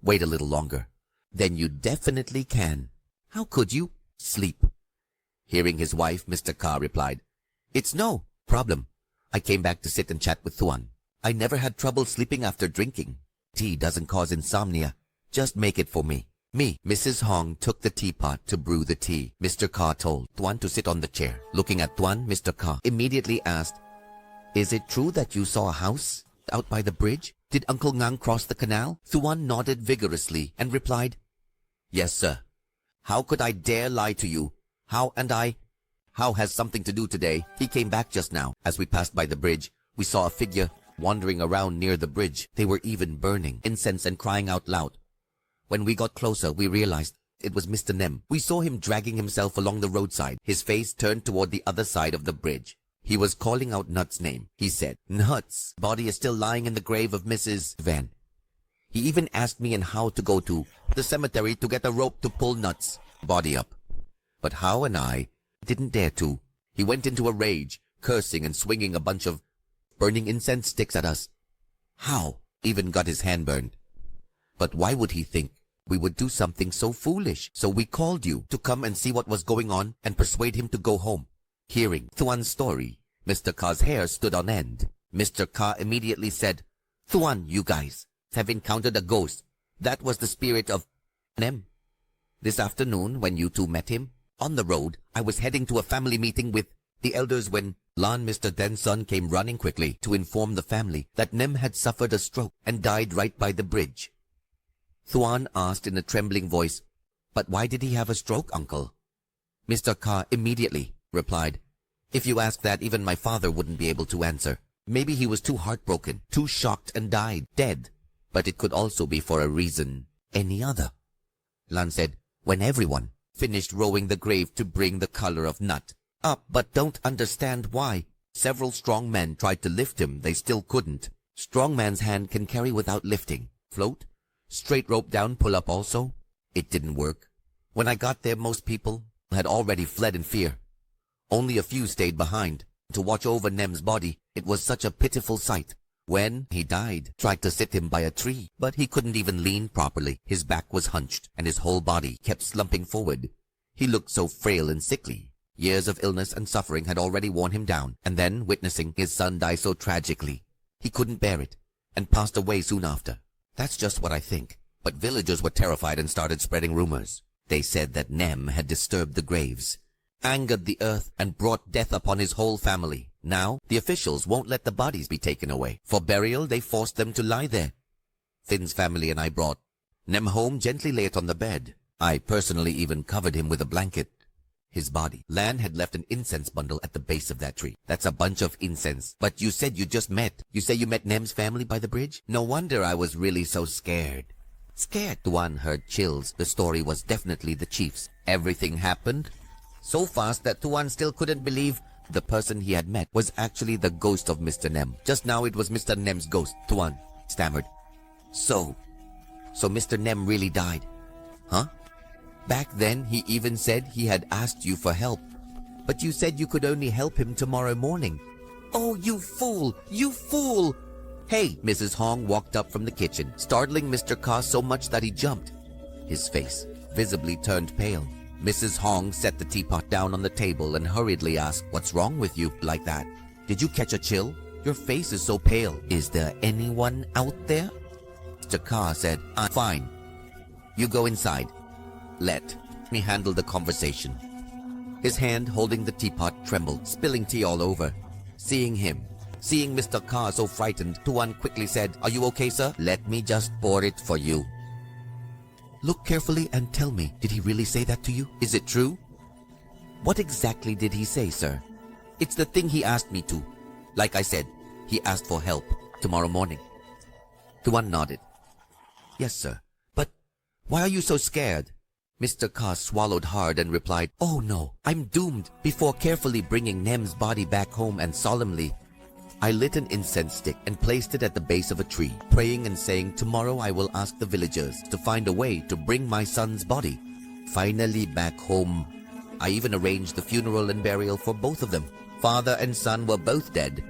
Wait a little longer. Then you definitely can. How could you? Sleep. Hearing his wife, Mr. Carr replied, It's no problem. I came back to sit and chat with Tuan. I never had trouble sleeping after drinking. Tea doesn't cause insomnia. Just make it for me. Mrs. Hong took the teapot to brew the tea. Mr. Carr told Tuan to sit on the chair. Looking at Tuan, Mr. Carr immediately asked, Is it true that you saw a house out by the bridge? Did Uncle Ngang cross the canal? Tuan nodded vigorously and replied, Yes, sir. How could I dare lie to you? How has something to do today? He came back just now. As we passed by the bridge, we saw a figure wandering around near the bridge. They were even burning incense and crying out loud. When we got closer, we realized it was Mr. Nem. We saw him dragging himself along the roadside, his face turned toward the other side of the bridge. He was calling out Nuts' name. He said, Nuts, body is still lying in the grave of Mrs. Van. He even asked me and how to go to the cemetery to get a rope to pull Nuts' body up. But How and I didn't dare to. He went into a rage, cursing and swinging a bunch of burning incense sticks at us. How even got his hand burned. But why would he think we would do something so foolish? So we called you to come and see what was going on and persuade him to go home. Hearing Tuan's story, Mr. Carr's hair stood on end. Mr. Carr immediately said, Tuan, you guys have encountered a ghost. That was the spirit of Nem. This afternoon, when you two met him, on the road, I was heading to a family meeting with the elders when Mr. Den's son came running quickly to inform the family that Nem had suffered a stroke and died right by the bridge. Tuan asked in a trembling voice, But why did he have a stroke, uncle? Mr. Carr immediately replied, If you ask that, even my father wouldn't be able to answer. Maybe he was too heartbroken, too shocked and died, dead. But it could also be for a reason, any other. Lan said, when everyone finished rowing the grave to bring the color of Nut up, but don't understand why. Several strong men tried to lift him, they still couldn't. Strong man's hand can carry without lifting. Float? Straight rope down, pull up also? It didn't work. When I got there, most people had already fled in fear. Only a few stayed behind to watch over Nem's body. It was such a pitiful sight. When he died, tried to sit him by a tree, but he couldn't even lean properly. His back was hunched, and his whole body kept slumping forward. He looked so frail and sickly. Years of illness and suffering had already worn him down, and then witnessing his son die so tragically, he couldn't bear it, and passed away soon after. That's just what I think. But villagers were terrified and started spreading rumors. They said that Nem had disturbed the graves, angered the earth, and brought death upon his whole family. Now, the officials won't let the bodies be taken away. For burial, they forced them to lie there. Finn's family and I brought Nem home, gently lay it on the bed. I personally even covered him with a blanket. His body. Lan had left an incense bundle at the base of that tree. That's a bunch of incense. But you said you just met. You say you met Nem's family by the bridge? No wonder I was really so scared. Scared? Tuan heard chills. The story was definitely the chief's. Everything happened so fast that Tuan still couldn't believe the person he had met was actually the ghost of Mr. Nem. Just now it was Mr. Nem's ghost. Tuan stammered. So Mr. Nem really died? Huh? Back then, he even said he had asked you for help. But you said you could only help him tomorrow morning. Oh, you fool! You fool! Hey! Mrs. Hong walked up from the kitchen, startling Mr. Ka so much that he jumped. His face visibly turned pale. Mrs. Hong set the teapot down on the table and hurriedly asked, "What's wrong with you like that? Did you catch a chill? Your face is so pale. Is there anyone out there?" Mr. Ka said, "I'm fine. You go inside. Let me handle the conversation." His hand holding the teapot trembled, spilling tea all over. Seeing Mr. Ka so frightened, Tuan quickly said, "Are you okay, sir? Let me just pour it for you." "Look carefully and tell me, did he really say that to you? Is it true?" "What exactly did he say, sir?" "It's the thing he asked me to. Like I said, he asked for help tomorrow morning." Tuan nodded. "Yes, sir. But why are you so scared?" Mr. Ka swallowed hard and replied, "Oh no, I'm doomed." Before carefully bringing Nem's body back home and solemnly, I lit an incense stick and placed it at the base of a tree, praying and saying, "Tomorrow I will ask the villagers to find a way to bring my son's body." Finally back home, I even arranged the funeral and burial for both of them. Father and son were both dead,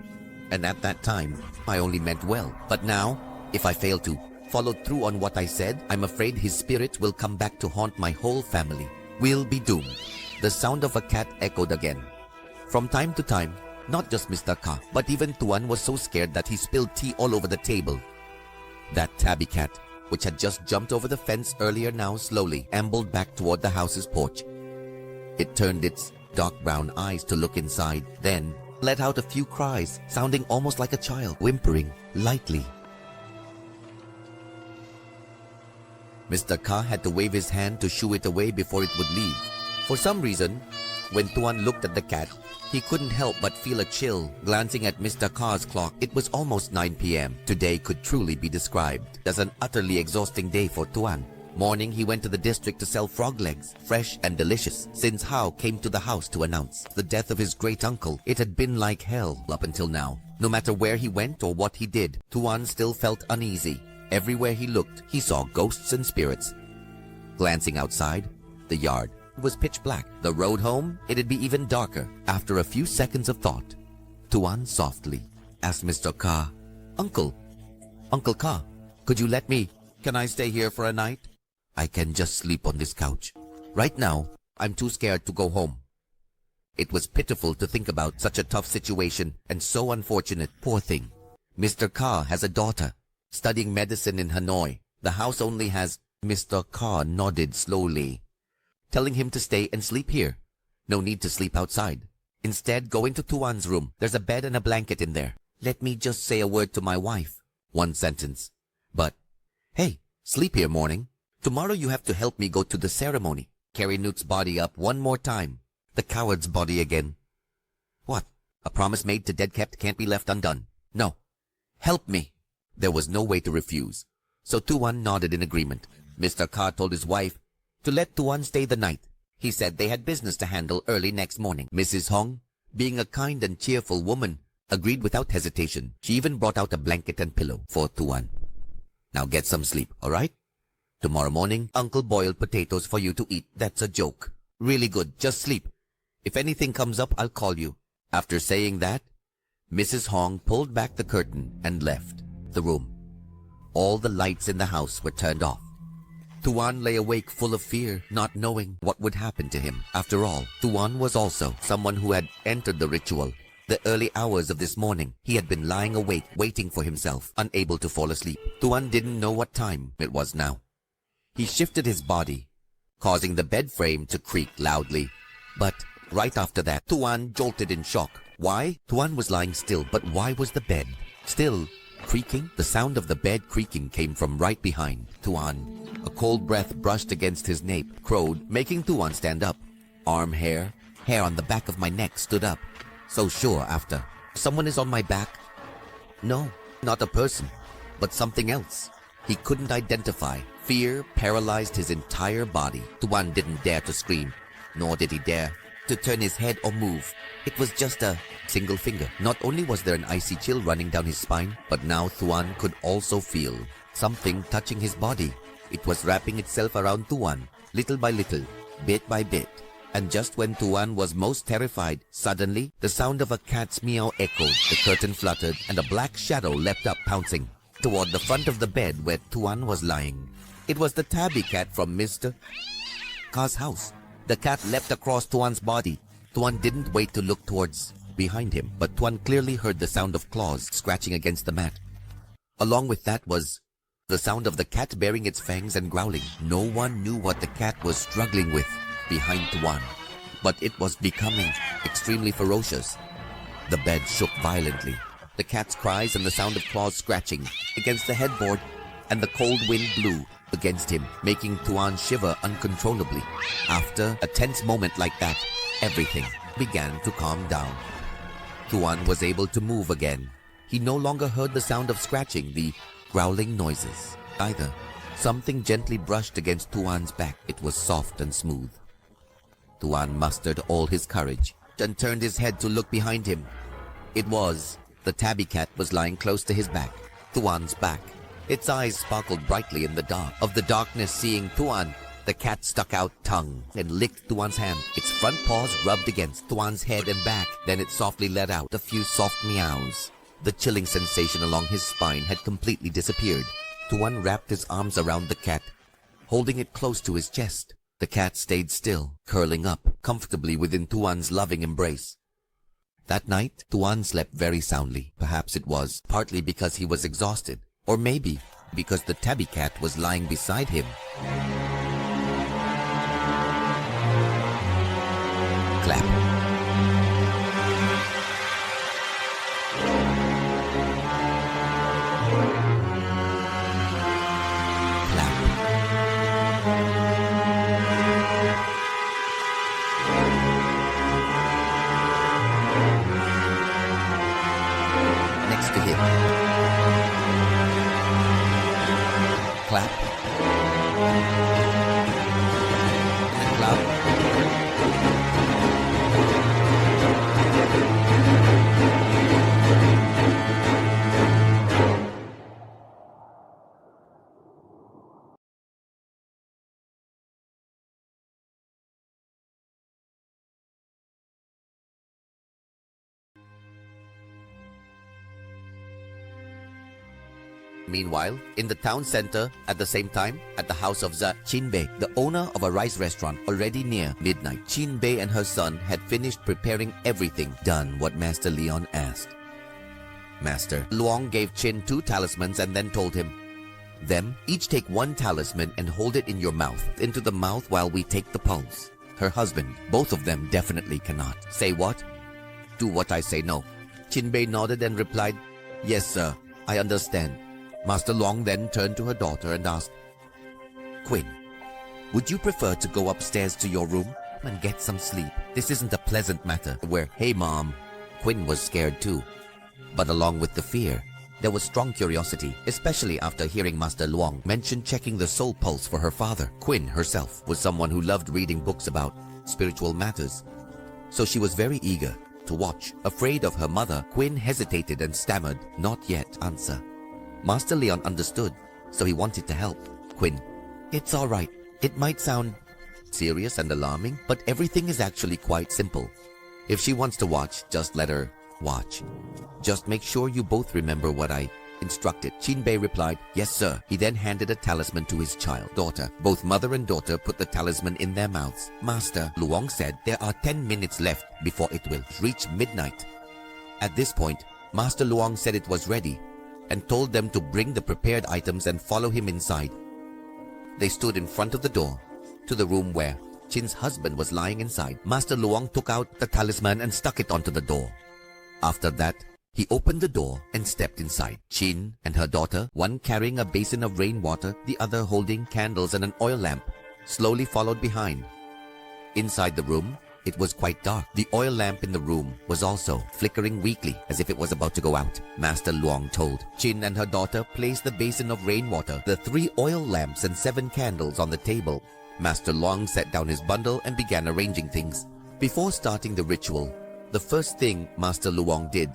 and at that time, I only meant well. But now, if I fail to follow through on what I said, I'm afraid his spirit will come back to haunt my whole family. We'll be doomed. The sound of a cat echoed again. From time to time, not just Mr. Ka, but even Tuan was so scared that he spilled tea all over the table. That tabby cat, which had just jumped over the fence earlier, now slowly ambled back toward the house's porch. It turned its dark brown eyes to look inside, then let out a few cries, sounding almost like a child, whimpering lightly. Mr. Ka had to wave his hand to shoo it away before it would leave. For some reason, when Tuan looked at the cat, he couldn't help but feel a chill. Glancing at Mr. Ka's clock, it was almost 9 p.m. Today could truly be described as an utterly exhausting day for Tuan. Morning, he went to the district to sell frog legs, fresh and delicious. Since Hao came to the house to announce the death of his great-uncle, it had been like hell up until now. No matter where he went or what he did, Tuan still felt uneasy. Everywhere he looked, he saw ghosts and spirits. Glancing outside, the yard was pitch black. The road home, it'd be even darker. After a few seconds of thought, Tuan softly asked Mr. Ka, Uncle Ka, could you let me? Can I stay here for a night? I can just sleep on this couch. Right now, I'm too scared to go home." It was pitiful to think about such a tough situation and so unfortunate. Poor thing. Mr. Ka has a daughter studying medicine in Hanoi. The house only has... Mr. Ka nodded slowly, telling him to stay and sleep here. No need to sleep outside. Instead, go into Tuan's room. There's a bed and a blanket in there. Let me just say a word to my wife. One sentence. But, hey, sleep here, morning. Tomorrow you have to help me go to the ceremony. Carry Newt's body up one more time. The coward's body again. What? A promise made to dead kept can't be left undone. No. Help me. There was no way to refuse. So Tuan nodded in agreement. Mr. Ka told his wife to let Tuan stay the night. He said they had business to handle early next morning. Mrs. Hong, being a kind and cheerful woman, agreed without hesitation. She even brought out a blanket and pillow for Tuan. Now get some sleep, all right? Tomorrow morning, Uncle boiled potatoes for you to eat. That's a joke. Really good. Just sleep. If anything comes up, I'll call you. After saying that, Mrs. Hong pulled back the curtain and left the room. All the lights in the house were turned off. Tuan lay awake full of fear, not knowing what would happen to him. After all, Tuan was also someone who had entered the ritual. The early hours of this morning, he had been lying awake, waiting for himself, unable to fall asleep. Tuan didn't know what time it was now. He shifted his body, causing the bed frame to creak loudly. But right after that, Tuan jolted in shock. Why? Tuan was lying still, but why was the bed still creaking? The sound of the bed creaking came from right behind Tuan. A cold breath brushed against his nape, crowed, making Tuan stand up. Arm hair on the back of my neck stood up. So sure after. Someone is on my back? No, not a person, but something else. He couldn't identify. Fear paralyzed his entire body. Tuan didn't dare to scream, nor did he dare to turn his head or move. It was just a single finger. Not only was there an icy chill running down his spine, but now Tuan could also feel something touching his body. It was wrapping itself around Tuan, little by little, bit by bit. And just when Tuan was most terrified, suddenly the sound of a cat's meow echoed, the curtain fluttered, and a black shadow leapt up, pouncing toward the front of the bed where Tuan was lying. It was the tabby cat from Mr. Ka's house. The cat leapt across Tuan's body. Tuan didn't wait to look towards behind him, but Tuan clearly heard the sound of claws scratching against the mat. Along with that was the sound of the cat baring its fangs and growling. No one knew what the cat was struggling with behind Tuan, but it was becoming extremely ferocious. The bed shook violently. The cat's cries and the sound of claws scratching against the headboard, and the cold wind blew against him, making Tuan shiver uncontrollably. After a tense moment like that, everything began to calm down. Tuan was able to move again. He no longer heard the sound of scratching, the growling noises either. Something gently brushed against Tuan's back. It was soft and smooth. Tuan mustered all his courage and turned his head to look behind him. It was the tabby cat was lying close to his back, Tuan's back. Its eyes sparkled brightly in the dark. Of the darkness, seeing Tuan, the cat stuck out tongue and licked Tuan's hand. Its front paws rubbed against Tuan's head and back. Then it softly let out a few soft meows. The chilling sensation along his spine had completely disappeared. Tuan wrapped his arms around the cat, holding it close to his chest. The cat stayed still, curling up comfortably within Tuan's loving embrace. That night, Tuan slept very soundly. Perhaps it was partly because he was exhausted, or maybe because the tabby cat was lying beside him. Clap. Next to him. Clap. And clap. Meanwhile, in the town center, at the same time, at the house of Chinbei, the owner of a rice restaurant, already near midnight, Chinbei and her son had finished preparing everything, done what Master Leon asked. Master Luong gave Chin 2 talismans and then told him, "Them, each take 1 talisman and hold it in your mouth, into the mouth while we take the pulse." Her husband, both of them definitely cannot. Say what? Do what I say, no. Chinbei nodded and replied, "Yes, sir, I understand." Master Luong then turned to her daughter and asked, "Quinn, would you prefer to go upstairs to your room and get some sleep? This isn't a pleasant matter where, hey mom." Quinn was scared too. But along with the fear, there was strong curiosity, especially after hearing Master Luong mention checking the soul pulse for her father. Quinn herself was someone who loved reading books about spiritual matters, so she was very eager to watch. Afraid of her mother, Quinn hesitated and stammered, "Not yet, answer." Master Leon understood, so he wanted to help. "Quinn, it's all right. It might sound serious and alarming, but everything is actually quite simple. If she wants to watch, just let her watch. Just make sure you both remember what I instructed. Jinbei replied, "Yes, sir." He then handed a talisman to his child, daughter. Both mother and daughter put the talisman in their mouths. Master Luong said there are 10 minutes left before it will reach midnight. At this point, Master Luong said it was ready and told them to bring the prepared items and follow him inside. They stood in front of the door to the room where Chin's husband was lying inside. Master Luong took out the talisman and stuck it onto the door. After that, he opened the door and stepped inside. Chin and her daughter, one carrying a basin of rainwater, the other holding candles and an oil lamp, slowly followed behind. Inside the room, it was quite dark. The oil lamp in the room was also flickering weakly as if it was about to go out. Master Luong told Chin and her daughter place the basin of rainwater, the 3 oil lamps and 7 candles on the table. Master Luong set down his bundle and began arranging things. Before starting the ritual, the first thing Master Luong did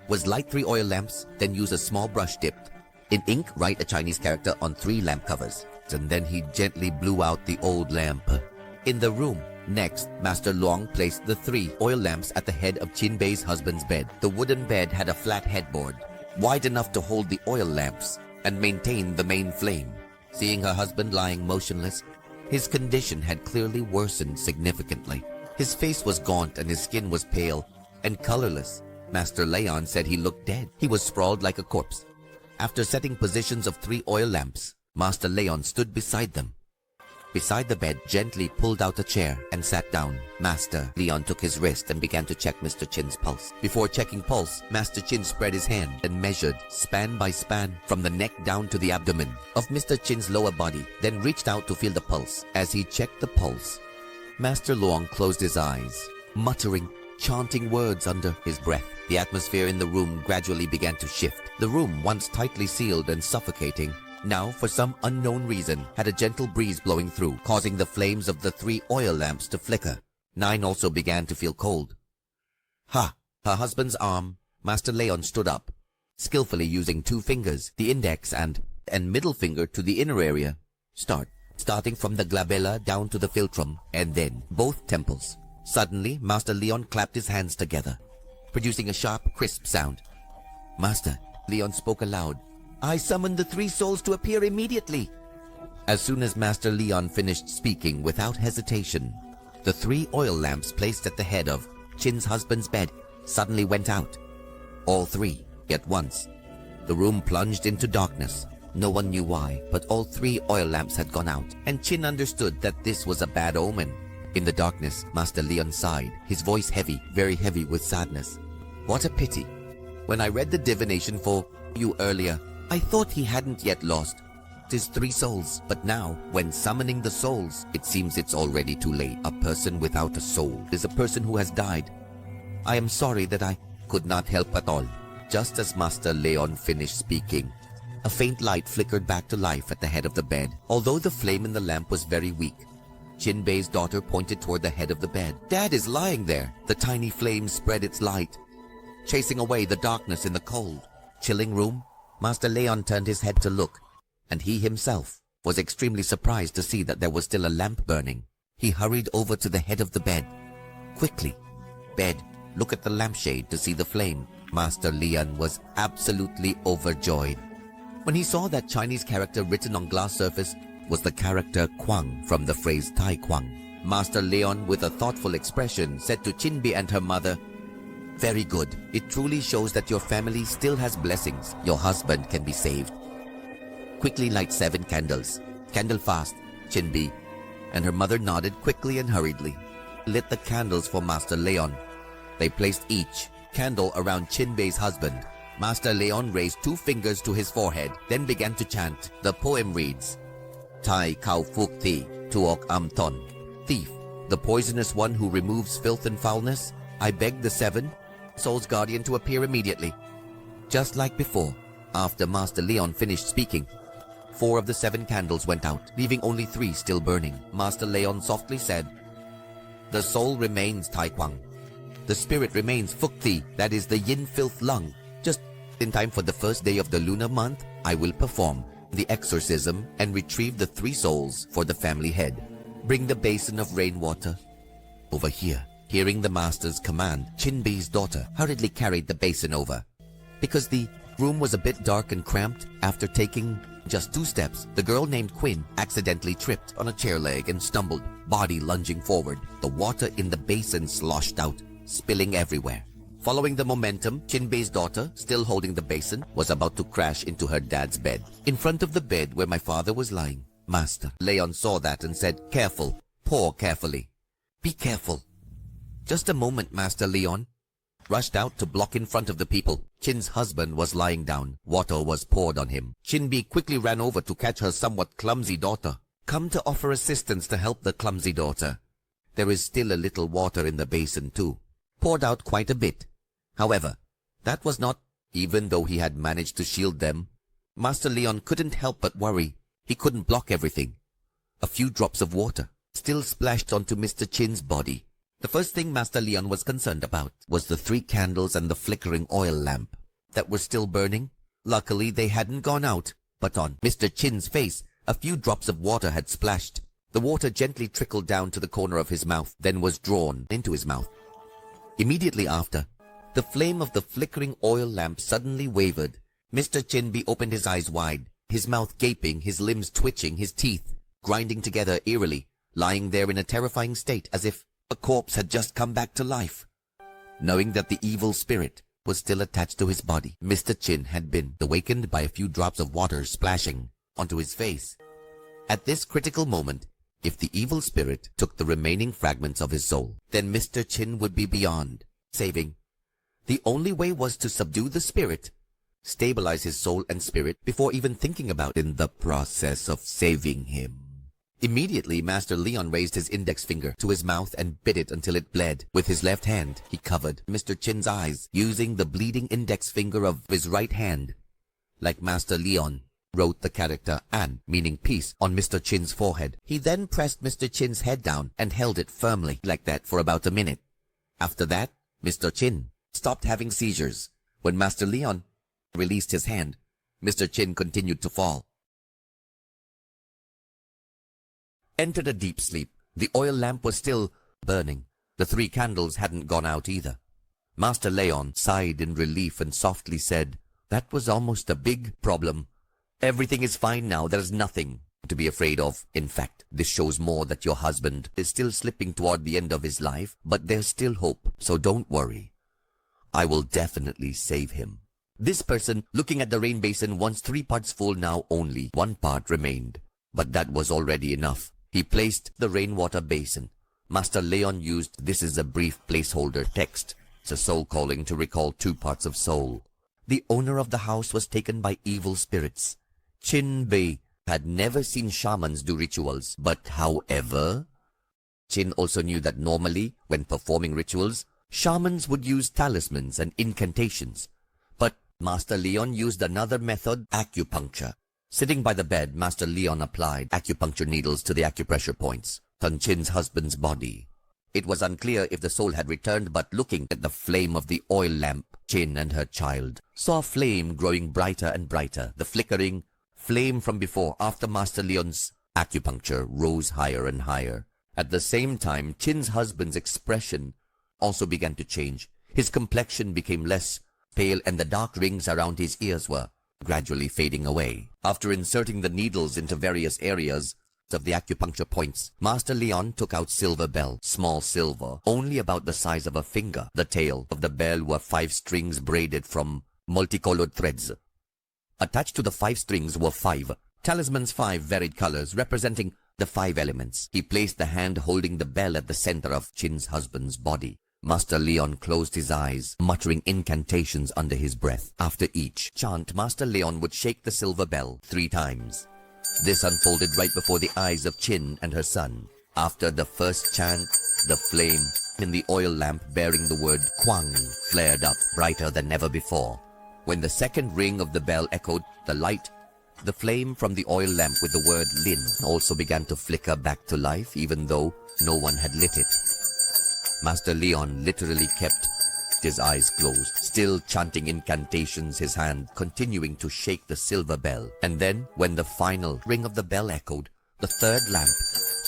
was light 3 oil lamps, then use a small brush dipped in ink, write a Chinese character on 3 lamp covers, and then he gently blew out the old lamp. In the room, next, Master Luong placed the 3 oil lamps at the head of Jinbei's husband's bed. The wooden bed had a flat headboard, wide enough to hold the oil lamps and maintain the main flame. Seeing her husband lying motionless, his condition had clearly worsened significantly. His face was gaunt and his skin was pale and colorless. Master Leon said he looked dead. He was sprawled like a corpse. After setting positions of 3 oil lamps, Master Leon stood beside them. Beside the bed, gently pulled out a chair and sat down. Master Leon took his wrist and began to check Mr. Chin's pulse. Before checking pulse, Master Chin spread his hand and measured, span by span, from the neck down to the abdomen of Mr. Chin's lower body, then reached out to feel the pulse. As he checked the pulse, Master Luong closed his eyes, muttering, chanting words under his breath. The atmosphere in the room gradually began to shift. The room, once tightly sealed and suffocating, now, for some unknown reason, had a gentle breeze blowing through, causing the flames of the 3 oil lamps to flicker. 9 also began to feel cold. Ha! Her husband's arm, Master Leon stood up, skillfully using 2 fingers, the index and middle finger to the inner area. Starting from the glabella down to the philtrum, and then both temples. Suddenly, Master Leon clapped his hands together, producing a sharp, crisp sound. Master Leon spoke aloud. "I summon the 3 souls to appear immediately." As soon as Master Leon finished speaking without hesitation, the 3 oil lamps placed at the head of Chin's husband's bed suddenly went out. All 3 at once. The room plunged into darkness. No one knew why, but all 3 oil lamps had gone out, and Chin understood that this was a bad omen. In the darkness, Master Leon sighed, his voice heavy, very heavy with sadness. "What a pity. When I read the divination for you earlier, I thought he hadn't yet lost his 3 souls. But now, when summoning the souls, it seems it's already too late. A person without a soul is a person who has died. I am sorry that I could not help at all." Just as Master Leon finished speaking, a faint light flickered back to life at the head of the bed. Although the flame in the lamp was very weak, Jinbei's daughter pointed toward the head of the bed. "Dad is lying there." The tiny flame spread its light, chasing away the darkness in the cold, chilling room. Master Leon turned his head to look, and he himself was extremely surprised to see that there was still a lamp burning. He hurried over to the head of the bed. "Quickly, bed, look at the lampshade to see the flame." Master Leon was absolutely overjoyed when he saw that Chinese character written on glass surface was the character Kwang from the phrase Tai Kwang. Master Leon, with a thoughtful expression, said to Chinbi and her mother, "Very good. It truly shows that your family still has blessings. Your husband can be saved. Quickly light 7 candles. Candle fast." Chinbi and her mother nodded quickly and hurriedly, lit the candles for Master Leon. They placed each candle around Chinbei's husband. Master Leon raised 2 fingers to his forehead, then began to chant. The poem reads, "Tai Kau Fuk Thi, Tuok Am Ton." Thief, the poisonous one who removes filth and foulness, I beg the 7 souls guardian to appear immediately. Just like before, after Master Leon finished speaking, 4 of the 7 candles went out, leaving only 3 still burning. Master Leon softly said, "The soul remains Tai Kwang. The spirit remains Fuk Thi, that is the yin filth lung. Just in time for the first day of the lunar month, I will perform the exorcism and retrieve the 3 souls for the family head. Bring the basin of rainwater over here." Hearing the master's command, Chinbi's daughter hurriedly carried the basin over. Because the Room was a bit dark and cramped. After taking just 2 steps, the girl named Quinn accidentally tripped on a chair leg and stumbled, body lunging forward. The water in the basin sloshed out, spilling everywhere. Following the momentum, Chinbei's daughter, still holding the basin, was about to crash into her dad's bed. In front of the bed where my father was lying, Master Leon saw that and said, "Careful, pour carefully. Be careful." "Just a moment, Master Leon." Rushed out to block in front of the people. Chin's husband was lying down. Water was poured on him. Chinbei quickly ran over to catch her somewhat clumsy daughter. Come to offer assistance to help the clumsy daughter. There is still a little water in the basin too. Poured out quite a bit. However, that was not, even though he had managed to shield them. Master Leon couldn't help but worry. He couldn't block everything. A few drops of water still splashed onto Mr. Chin's body. The first thing Master Leon was concerned about was the 3 candles and the flickering oil lamp that were still burning. Luckily, they hadn't gone out, but on Mr. Chin's face, a few drops of water had splashed. The water gently trickled down to the corner of his mouth, then was drawn into his mouth. Immediately after, the flame of the flickering oil lamp suddenly wavered. Mr. Chinbei opened his eyes wide, his mouth gaping, his limbs twitching, his teeth grinding together eerily, lying there in a terrifying state as if a corpse had just come back to life. Knowing that the evil spirit was still attached to his body, Mr. Chin had been awakened by a few drops of water splashing onto his face. At this critical moment, if the evil spirit took the remaining fragments of his soul, then Mr. Chin would be beyond saving. The only way was to subdue the spirit, stabilize his soul and spirit before even thinking about in the process of saving him. Immediately, Master Leon raised his index finger to his mouth and bit it until it bled. With his left hand, he covered Mr. Chin's eyes, using the bleeding index finger of his right hand. Like Master Leon wrote the character An, meaning peace, on Mr. Chin's forehead. He then pressed Mr. Chin's head down and held it firmly like that for about a minute. After that, Mr. Chin stopped having seizures. When Master Leon released his hand, Mr. Chin continued to fall. Entered a deep sleep. The oil lamp was still burning. The 3 candles hadn't gone out either. Master Leon sighed in relief and softly said, "That was almost a big problem. Everything is fine now. There is nothing to be afraid of. In fact, this shows more that your husband is still slipping toward the end of his life, but there's still hope, so don't worry. I will definitely save him." This person, looking at the rain basin, once 3 parts full, now only 1 part remained. But that was already enough. He placed the rainwater basin. Master Leon used this as a brief placeholder text. It's a soul calling to recall 2 parts of soul. The owner of the house was taken by evil spirits. Chinbei had never seen shamans do rituals, but however, Chin also knew that normally, when performing rituals, shamans would use talismans and incantations. But Master Leon used another method, acupuncture. Sitting by the bed, Master Leon applied acupuncture needles to the acupressure points on Chin's husband's body. It was unclear if the soul had returned, but looking at the flame of the oil lamp, Chin and her child saw a flame growing brighter and brighter. The flickering flame from before, after Master Leon's acupuncture, rose higher and higher. At the same time, Chin's husband's expression also began to change. His complexion became less pale and the dark rings around his ears were gradually fading away. After inserting the needles into various areas of the acupuncture points, Master Leon took out silver bell, small silver, only about the size of a finger. The tail of the bell were 5 strings braided from multicolored threads. Attached to the 5 strings were 5 talismans, 5 varied colors representing the 5 elements. He placed the hand holding the bell at the center of Chin's husband's body. Master Leon closed his eyes, muttering incantations under his breath. After each chant, Master Leon would shake the silver bell 3 times. This unfolded right before the eyes of Chin and her son. After the first chant, the flame in the oil lamp bearing the word Kwang flared up brighter than ever before. When the second ring of the bell echoed, the flame from the oil lamp with the word Linh also began to flicker back to life, even though no one had lit it. Master Leon literally kept his eyes closed, still chanting incantations, his hand continuing to shake the silver bell. And then, when the final ring of the bell echoed, the third lamp,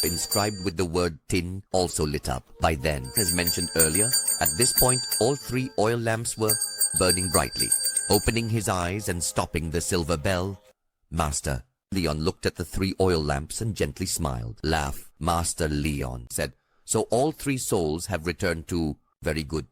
inscribed with the word Tin, also lit up. By then, as mentioned earlier, at this point, all 3 oil lamps were burning brightly. Opening his eyes and stopping the silver bell, Master Leon looked at the 3 oil lamps and gently smiled. Laugh, Master Leon said. So all 3 souls have returned to... Very good.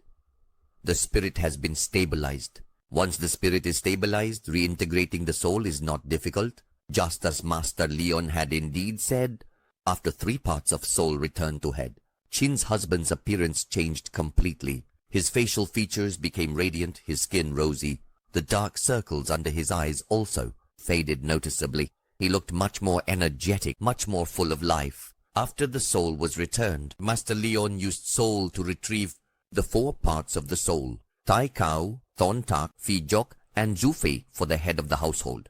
The spirit has been stabilized. Once the spirit is stabilized, reintegrating the soul is not difficult. Just as Master Leon had indeed said, after 3 parts of soul returned to head, Chin's husband's appearance changed completely. His facial features became radiant, his skin rosy. The dark circles under his eyes also faded noticeably. He looked much more energetic, much more full of life. After the soul was returned, Master Leon used soul to retrieve the 4 parts of the soul, Tai Kau, Thon Tak, Phi Jok, and Zufei for the head of the household.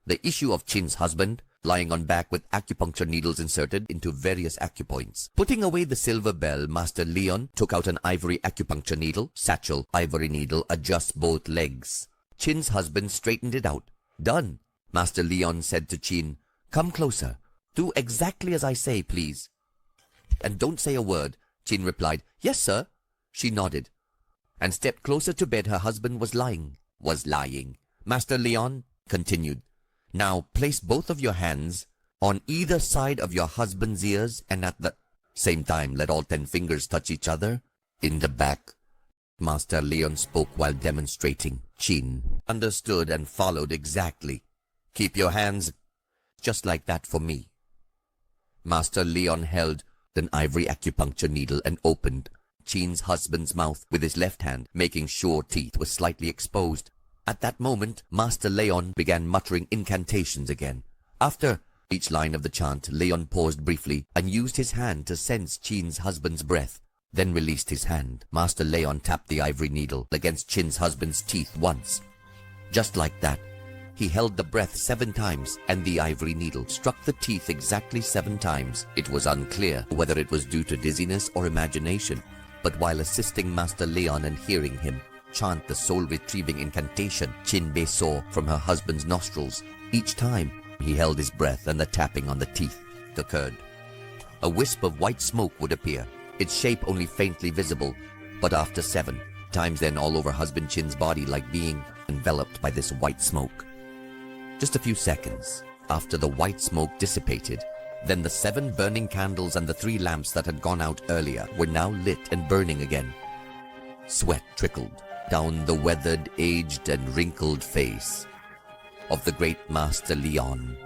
The issue of Chin's husband, lying on back with acupuncture needles inserted into various acupoints. Putting away the silver bell, Master Leon took out an ivory acupuncture needle, satchel, ivory needle, adjust both legs. Chin's husband straightened it out. Done. Master Leon said to Chin, come closer. Do exactly as I say, please. And don't say a word. Chin replied, yes, sir. She nodded and stepped closer to bed her husband was lying. Master Leon continued, now place both of your hands on either side of your husband's ears and at the same time let all 10 fingers touch each other in the back. Master Leon spoke while demonstrating. Chin understood and followed exactly. Keep your hands just like that for me. Master Leon held an ivory acupuncture needle and opened Chin's husband's mouth with his left hand, making sure teeth were slightly exposed. At that moment, Master Leon began muttering incantations again. After each line of the chant, Leon paused briefly and used his hand to sense Chin's husband's breath, then released his hand. Master Leon tapped the ivory needle against Chin's husband's teeth once. Just like that, he held the breath 7 times and the ivory needle struck the teeth exactly 7 times. It was unclear whether it was due to dizziness or imagination, but while assisting Master Leon and hearing him chant the soul-retrieving incantation Chin Bei saw from her husband's nostrils, each time he held his breath and the tapping on the teeth occurred. A wisp of white smoke would appear, its shape only faintly visible, but after 7 times then all over husband Chin's body like being enveloped by this white smoke. Just a few seconds after the white smoke dissipated, then the 7 burning candles and the 3 lamps that had gone out earlier were now lit and burning again. Sweat trickled down the weathered, aged and wrinkled face of the great Master Leon.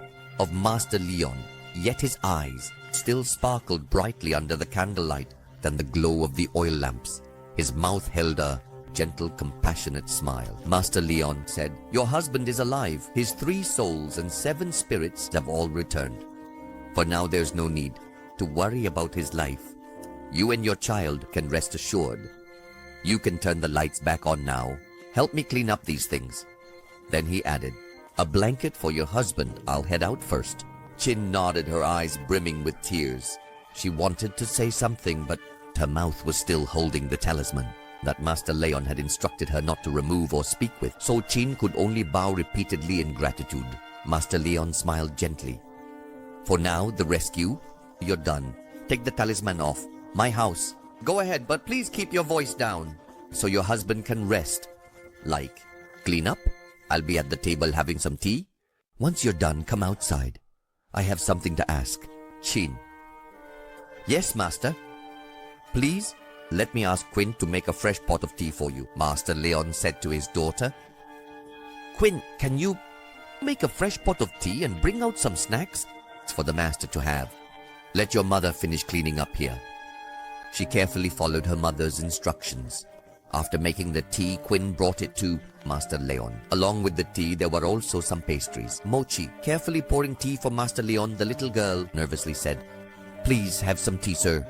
Yet his eyes still sparkled brightly under the candlelight than the glow of the oil lamps. His mouth held a gentle, compassionate smile. Master Leon said, your husband is alive. His 3 souls and 7 spirits have all returned. For now there's no need to worry about his life. You and your child can rest assured. You can turn the lights back on now. Help me clean up these things. Then he added, a blanket for your husband. I'll head out first. Chin nodded, her eyes brimming with tears. She wanted to say something, but her mouth was still holding the talisman that Master Leon had instructed her not to remove or speak with, so Chin could only bow repeatedly in gratitude. Master Leon smiled gently. For now, the rescue, you're done. Take the talisman off. My house. Go ahead, but please keep your voice down so your husband can rest. Like, clean up. I'll be at the table having some tea. Once you're done, come outside. I have something to ask. Chin. Yes, Master. Please, let me ask Quinn to make a fresh pot of tea for you, Master Leon said to his daughter. Quinn, can you make a fresh pot of tea and bring out some snacks for the master to have? Let your mother finish cleaning up here. She carefully followed her mother's instructions. After making the tea, Quinn brought it to Master Leon. Along with the tea, there were also some pastries. Mochi, carefully pouring tea for Master Leon, the little girl nervously said, Please have some tea, sir.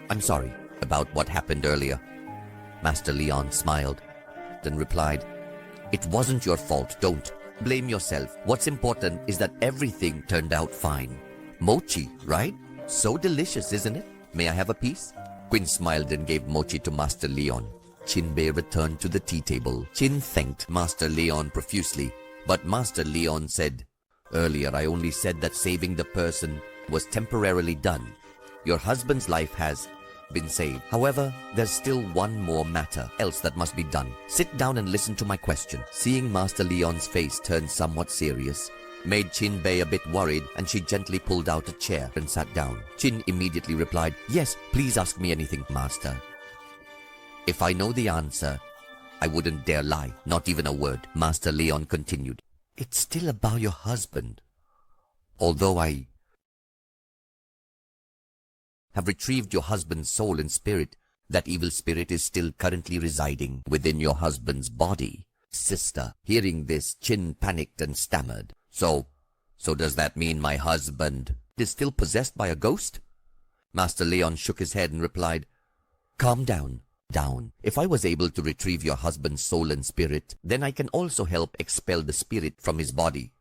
I'm sorry about what happened earlier. Master Leon smiled, then replied, It wasn't your fault. Don't blame yourself. What's important is that everything turned out fine. Mochi, right? So delicious, isn't it? May I have a piece? Quinn smiled and gave mochi to Master Leon. Chin Bei returned to the tea table. Chin thanked Master Leon profusely, but Master Leon said, Earlier I only said that saving the person was temporarily done. Your husband's life has been saved. However, there's still one more matter else that must be done. Sit down and listen to my question. Seeing Master Leon's face turn somewhat serious made Chin Bei a bit worried, and she gently pulled out a chair and sat down. Chin immediately replied, "Yes, please ask me anything, Master. If I know the answer, I wouldn't dare lie, not even a word." Master Leon continued, "It's still about your husband. Although I have retrieved your husband's soul and spirit, that evil spirit is still currently residing within your husband's body." Sister, hearing this, Chin panicked and stammered. So does that mean my husband is still possessed by a ghost?" Master Leon shook his head and replied, "Calm down. If I was able to retrieve your husband's soul and spirit, then I can also help expel the spirit from his body.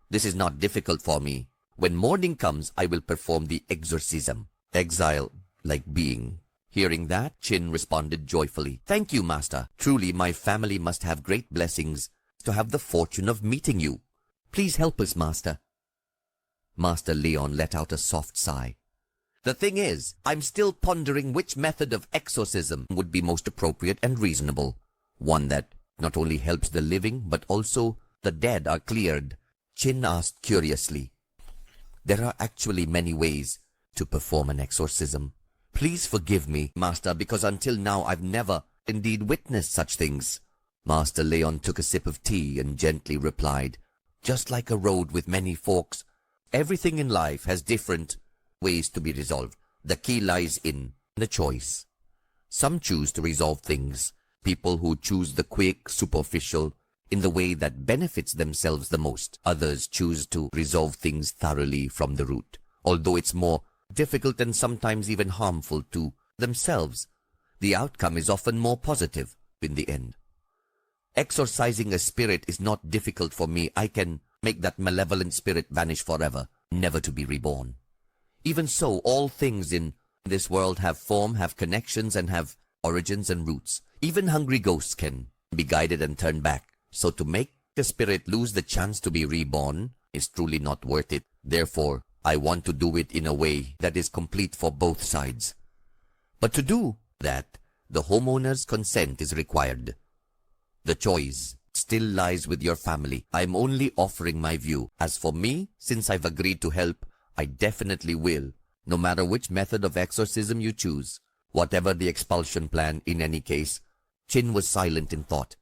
This is not difficult for me. When morning comes, I will perform the exorcism." Exile like being. Hearing that, Chin responded joyfully, "Thank you, Master. Truly, my family must have great blessings to have the fortune of meeting you. Please help us, Master." Master Leon let out a soft sigh. "The thing is, I'm still pondering which method of exorcism would be most appropriate and reasonable. One that not only helps the living, but also the dead are cleared." Chin asked curiously, "There are actually many ways to perform an exorcism. Please forgive me, Master, because until now I've never indeed witnessed such things." Master Leon took a sip of tea and gently replied, "Just like a road with many forks, everything in life has different ways to be resolved. The key lies in the choice. Some choose to resolve things, people who choose the quick, superficial, in the way that benefits themselves the most. Others choose to resolve things thoroughly from the root, although it's more difficult and sometimes even harmful to themselves. The outcome is often more positive in the end. Exorcising a spirit is not difficult for me. I can make that malevolent spirit vanish forever, never to be reborn. Even so, all things in this world have form, have connections, and have origins and roots. Even hungry ghosts can be guided and turned back. So to make the spirit lose the chance to be reborn is truly not worth it. Therefore, I want to do it in a way that is complete for both sides. But to do that, the homeowner's consent is required. The choice still lies with your family. I'm only offering my view. As for me, since I've agreed to help, I definitely will, no matter which method of exorcism you choose, whatever the expulsion plan in any case." Chin was silent in thought.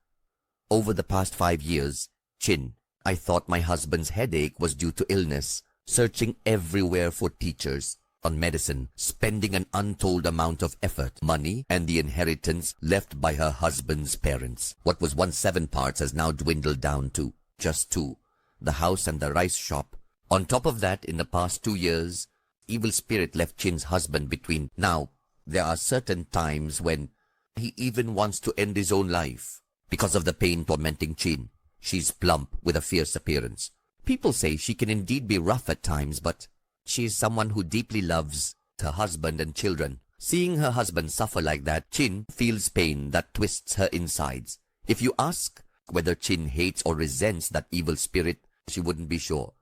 "Over the past 5 years, Chin, I thought my husband's headache was due to illness, searching everywhere for teachers on medicine, spending an untold amount of effort, money, and the inheritance left by her husband's parents. What was once 7 parts has now dwindled down to just 2, the house and the rice shop. On top of that, in the past 2 years, evil spirit left Chin's husband between. Now, there are certain times when he even wants to end his own life because of the pain tormenting Chin. She's plump with a fierce appearance. People say she can indeed be rough at times, but she is someone who deeply loves her husband and children. Seeing her husband suffer like that, Chin feels pain that twists her insides. If you ask whether Chin hates or resents that evil spirit, she wouldn't be sure.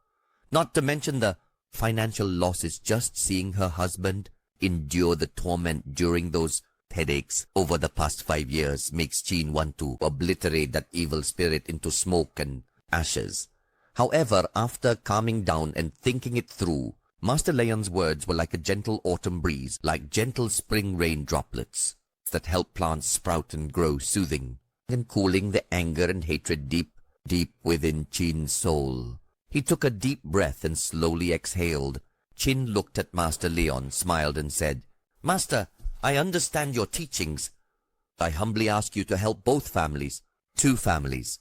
Not to mention the financial losses just seeing her husband endure the torment during those headaches over the past 5 years makes Chin want to obliterate that evil spirit into smoke and ashes. However, after calming down and thinking it through, Master Leon's words were like a gentle autumn breeze, like gentle spring rain droplets that help plants sprout and grow, soothing and cooling the anger and hatred deep within Chin's soul. He took a deep breath and slowly exhaled. Chin looked at Master Leon, smiled and said, "Master, I understand your teachings. I humbly ask you to help both families, 2 families.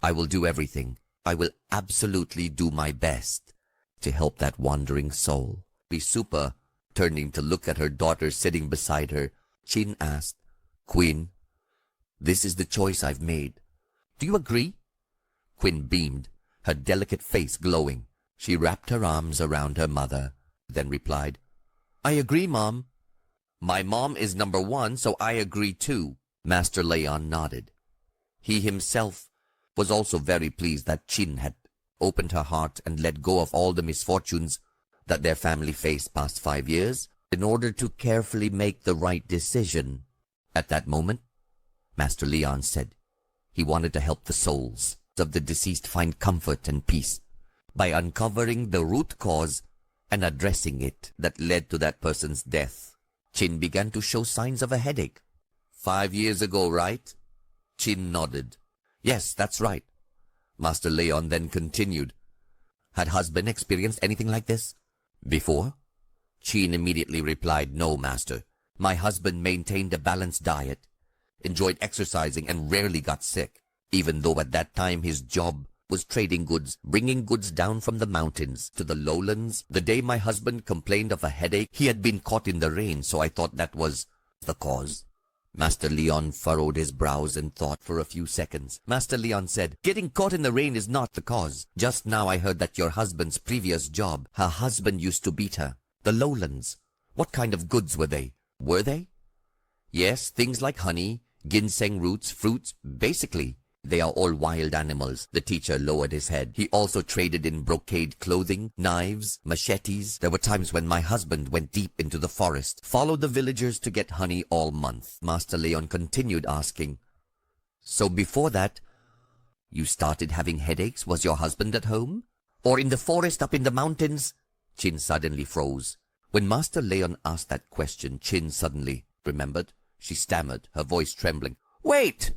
I will do everything. I will absolutely do my best to help that wandering soul." Super, turning to look at her daughter sitting beside her, Chin asked, "Queen, this is the choice I've made. Do you agree?" Quinn beamed, her delicate face glowing. She wrapped her arms around her mother, then replied, "I agree, Mom. My mom is number 1, so I agree too." Master Leon nodded. He himself was also very pleased that Chin had opened her heart and let go of all the misfortunes that their family faced past 5 years. in order to carefully make the right decision. At that moment, Master Leon said he wanted to help the souls of the deceased find comfort and peace by uncovering the root cause and addressing it that led to that person's death. Chin began to show signs of a headache. 5 years ago, right? Chin nodded. Yes, that's right. Master Leon then continued. Had husband experienced anything like this before? Chin immediately replied, no, master. My husband maintained a balanced diet, enjoyed exercising, and rarely got sick, even though at that time his job was trading goods, bringing goods down from the mountains to the lowlands. The day my husband complained of a headache, he had been caught in the rain, so I thought that was the cause. Master Leon furrowed his brows and thought for a few seconds. Master Leon said, getting caught in the rain is not the cause. Just now I heard that your husband's previous job, her husband used to beat her. The lowlands. What kind of goods were they? Were they? Yes, things like honey, ginseng roots, fruits, basically. They are all wild animals. The teacher lowered his head. He also traded in brocade clothing, knives, machetes. There were times when my husband went deep into the forest, followed the villagers to get honey all month. Master Leon continued asking, so before that, you started having headaches? Was your husband at home? Or in the forest up in the mountains? Chin suddenly froze. When Master Leon asked that question, Chin suddenly remembered. She stammered, her voice trembling. Wait,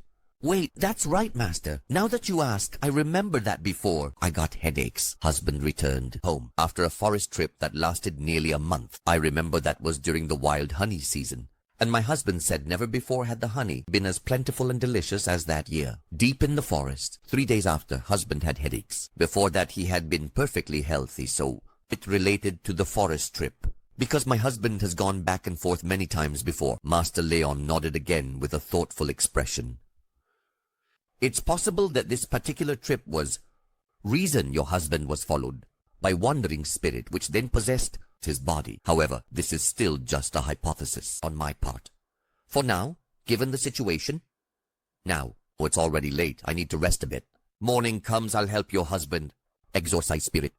that's right, master. Now that you ask, I remember that before. I got headaches. Husband returned home after a forest trip that lasted nearly a month. I remember that was during the wild honey season. And my husband said never before had the honey been as plentiful and delicious as that year. Deep in the forest, 3 days after, husband had headaches. Before that, he had been perfectly healthy, so it related to the forest trip. Because my husband has gone back and forth many times before. Master Leon nodded again with a thoughtful expression. It's possible that this particular trip was reason your husband was followed by wandering spirit which then possessed his body. However, this is still just a hypothesis on my part. For now, given the situation, it's already late. I need to rest a bit. Morning comes, I'll help your husband exorcise spirit.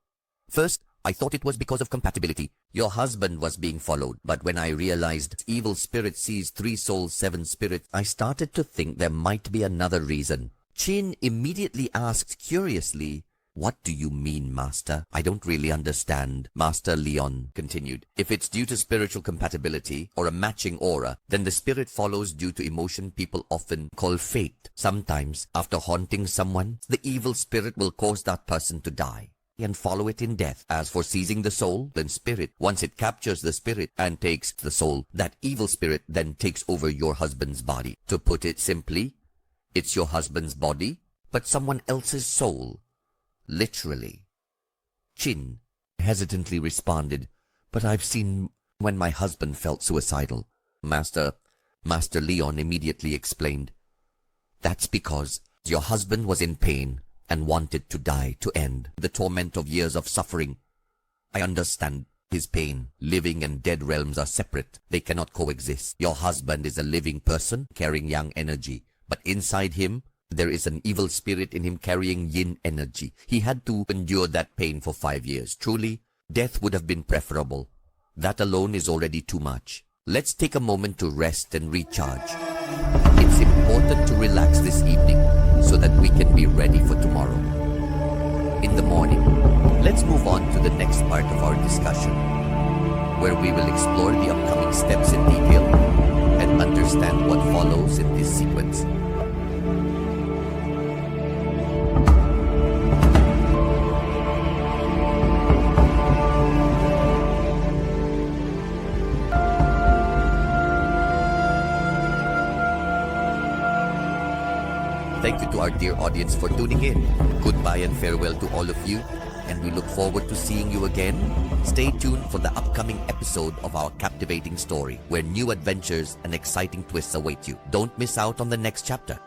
First, I thought it was because of compatibility. Your husband was being followed, but when I realized evil spirit sees 3 souls, 7 spirits, I started to think there might be another reason. Chin immediately asked curiously, what do you mean, master? I don't really understand. Master Leon continued, if it's due to spiritual compatibility or a matching aura, then the spirit follows due to emotion people often call fate. Sometimes, after haunting someone, the evil spirit will cause that person to die and follow it in death. As for seizing the soul, then spirit, once it captures the spirit and takes the soul, that evil spirit then takes over your husband's body. To put it simply, it's your husband's body, but someone else's soul. Literally. Chin hesitantly responded, but I've seen when my husband felt suicidal. Master Leon immediately explained, that's because your husband was in pain and wanted to die to end the torment of years of suffering. I understand his pain. Living and dead realms are separate. They cannot coexist. Your husband is a living person carrying yang energy, but inside him, there is an evil spirit in him carrying yin energy. He had to endure that pain for 5 years. Truly, death would have been preferable. That alone is already too much. Let's take a moment to rest and recharge. It's important to relax this evening so that we can be ready for tomorrow. In the morning, let's move on to the next part of our discussion, where we will explore the upcoming steps in detail and understand what follows in this sequence. Thank you to our dear audience for tuning in. Goodbye and farewell to all of you, and we look forward to seeing you again. Stay tuned for the upcoming episode of our captivating story, where new adventures and exciting twists await you. Don't miss out on the next chapter.